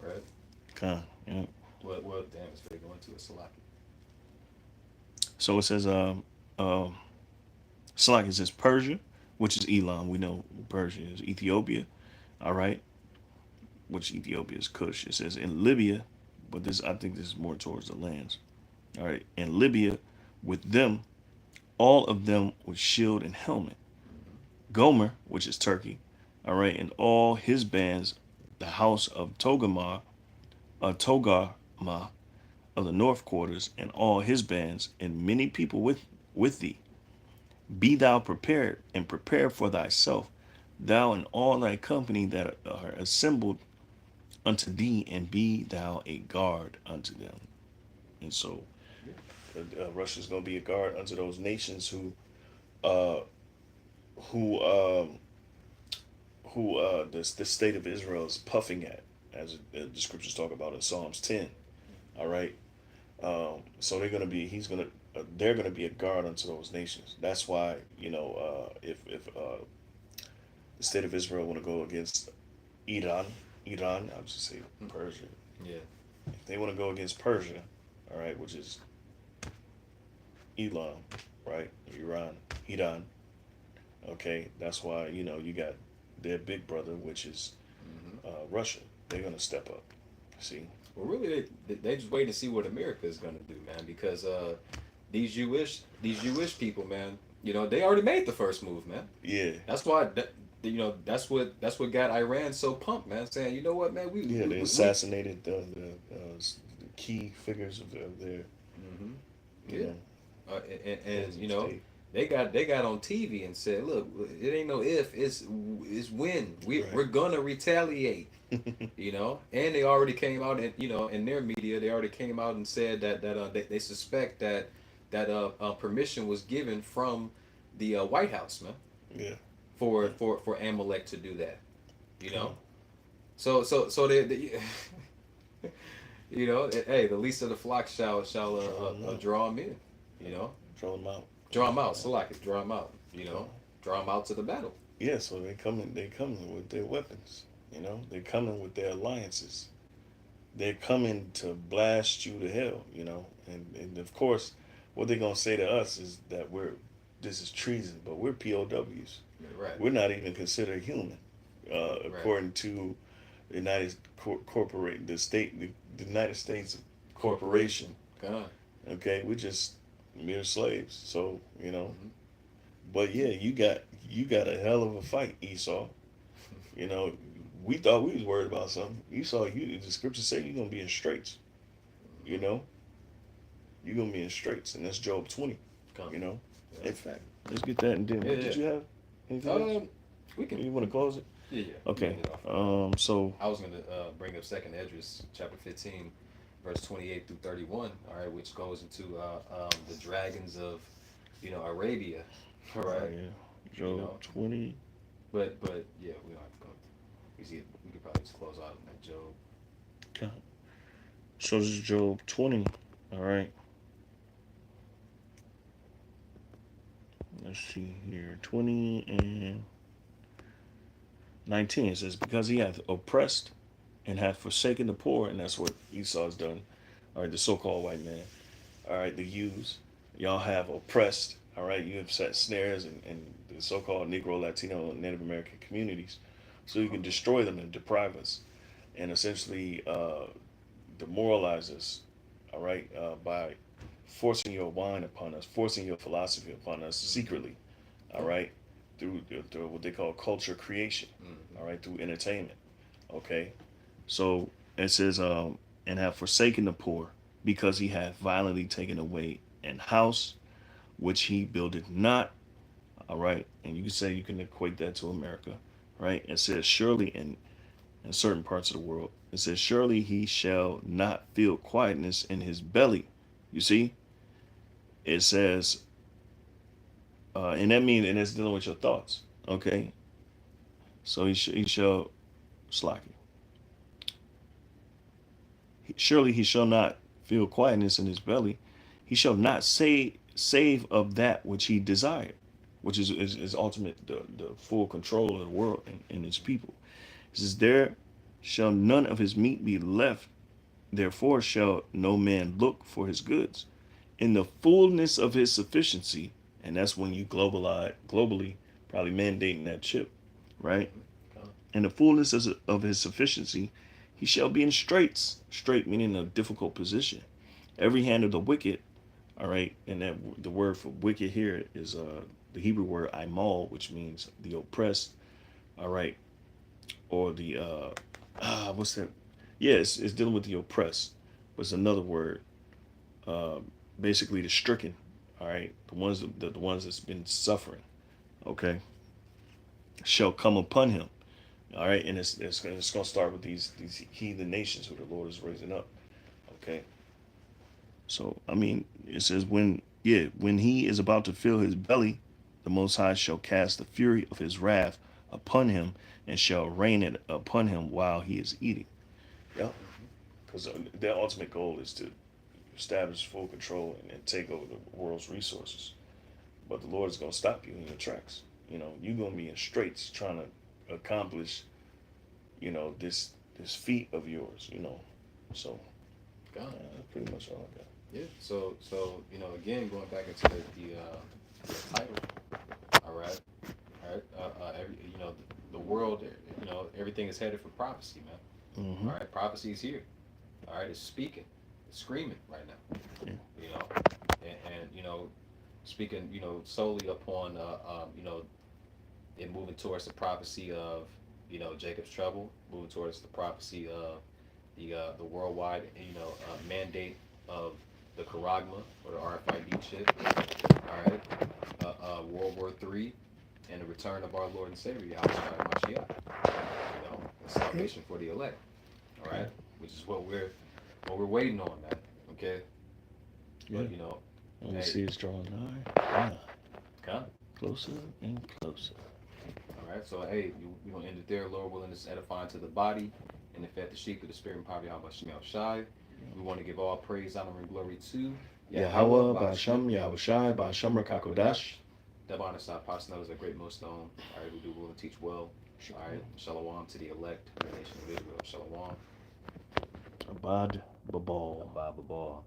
right? Yeah. Well, damn, it's very going to a Salaki. So it says, Salak, it says Persia, which is Elam. We know Persia is Ethiopia. All right, which Ethiopia is Cush. It says in Libya, but I think this is more towards the lands. All right, in Libya, with them, all of them with shield and helmet. Gomer, which is Turkey. All right, and all his bands, the house of Togarmah of the north quarters, and all his bands, and many people with thee. Be thou prepared, and prepare for thyself, thou and all thy company that are assembled unto thee, and be thou a guard unto them. And so, Russia's going to be a guard unto those nations uh, who, the state of Israel is puffing at, as the scriptures talk about in Psalms 10. All right. So they're gonna be a guard unto those nations. That's why if the state of Israel want to go against Iran, I would just say Persia. Yeah. If they want to go against Persia, all right, which is Elam, right, Iran. Okay, that's why you got their big brother, which is Russia. They're gonna step up. See. Well, really, they just wait to see what America is gonna do, man, because these Jewish people, man, they already made the first move, man. Yeah. That's why that's what got Iran so pumped, man, saying, you know what, man, they assassinated the key figures of their. Mm-hmm. You Yeah. know, And they got on TV and said, look, it ain't no if, it's when we're gonna retaliate. And they already came out and in their media they already came out and said that they suspect that permission was given from the White House, man. Yeah. For Amalek to do that, So they hey, the least of the flock shall draw them in, Draw them out. draw them out. So like draw them out, draw them out to the battle. Yeah. So they coming with their weapons. They're coming with their alliances. They're coming to blast you to hell. And of course, what they're gonna say to us is that this is treason, but we're POWs. Right. We're not even considered human, according to the United States Corporation. God. Okay, we're just mere slaves. So Mm-hmm. but yeah, you got a hell of a fight, Esau. We thought we was worried about something. Esau, the scriptures say you're gonna be in straits. You're gonna be in straits, and that's Job 20. God. In fact, let's get that and then. Yeah, Did yeah. you have anything else? We can. You want to close it? Yeah, yeah. You can Okay. get it off. So I was gonna bring up Second Esdras chapter 15, verse 28 through 31. All right, which goes into the dragons of, Arabia. All right, yeah, you Job know, 20. but yeah, we don't have to go. We could probably just close out on that Job. Okay. So this is Job 20. All right. Let's see here. 20 and 19. It says, because he hath oppressed and hath forsaken the poor, and that's what Esau's done. All right, the so-called white man. All right, the Jews, y'all have oppressed. All right, you have set snares in the so-called Negro, Latino, and Native American communities, so you can destroy them and deprive us, and essentially demoralize us. All right, by forcing your wine upon us, forcing your philosophy upon us Mm-hmm. secretly. All right, through what they call culture creation. Mm-hmm. All right, through entertainment. Okay, so it says, and have forsaken the poor, because he hath violently taken away an house which he builded not. All right, and you can say, you can equate that to America, right? It says, surely in certain parts of the world, it says, surely he shall not feel quietness in his belly. You see, it says, and that means, and it's dealing with your thoughts. Okay, so he shall slack it. Surely he shall not feel quietness in his belly. He shall not save of that which he desired, which is ultimate, the full control of the world and his people. It says, there shall none of his meat be left, therefore shall no man look for his goods. In the fullness of his sufficiency, and that's when you globally, probably mandating that chip, right? Mm-hmm. In the fullness of his sufficiency, he shall be in straits. Strait meaning a difficult position. Every hand of the wicked, all right, and that the word for wicked here is the Hebrew word imal, which means the oppressed, all right, or the what's that? Yeah, it's dealing with the oppressed, but it's another word. Uh, Basically, the stricken, all right, the ones that's been suffering, okay, shall come upon him. All right, and it's going to start with these heathen nations who the Lord is raising up. Okay, so I mean, it says, when he is about to fill his belly, the Most High shall cast the fury of his wrath upon him, and shall rain it upon him while he is eating. Yeah, because their ultimate goal is to establish full control and take over the world's resources. But the Lord is going to stop you in your tracks. You're going to be in straits trying to accomplish this feat of yours. So God. that's pretty much all I got. Yeah. So again, going back into the title. All right. All right. The world. Everything is headed for prophecy, man. Mm-hmm. All right. Prophecy is here. All right. It's speaking. It's screaming right now. Yeah. You know, and speaking. Solely upon it moving towards the prophecy of Jacob's trouble, moving towards the prophecy of the worldwide mandate of the Charagma or the RFID chip. All right, World War III, and the return of our Lord and Savior Yahushua Mashiach. The salvation for the elect. All right, which is what we're waiting on, man. Okay, Yeah. but And we hey, see it's drawing nigh, come. closer and closer. All right, so hey, we're gonna end it there. Lord willing, this is edifying to the body and the fed the sheep of the spirit and power of Yahweh Shem Shai. We want to give all praise, honor, and glory to Yahweh, Yahweh, Ba'ashem, Yahushai, Ba'ashem, Rakakodash. Dabana Sa Pasnel is a great millstone. All right, who do will and teach well. All right, Shalom to the elect, the nation of Israel. Shalom. Abad Babal. Abba Babal.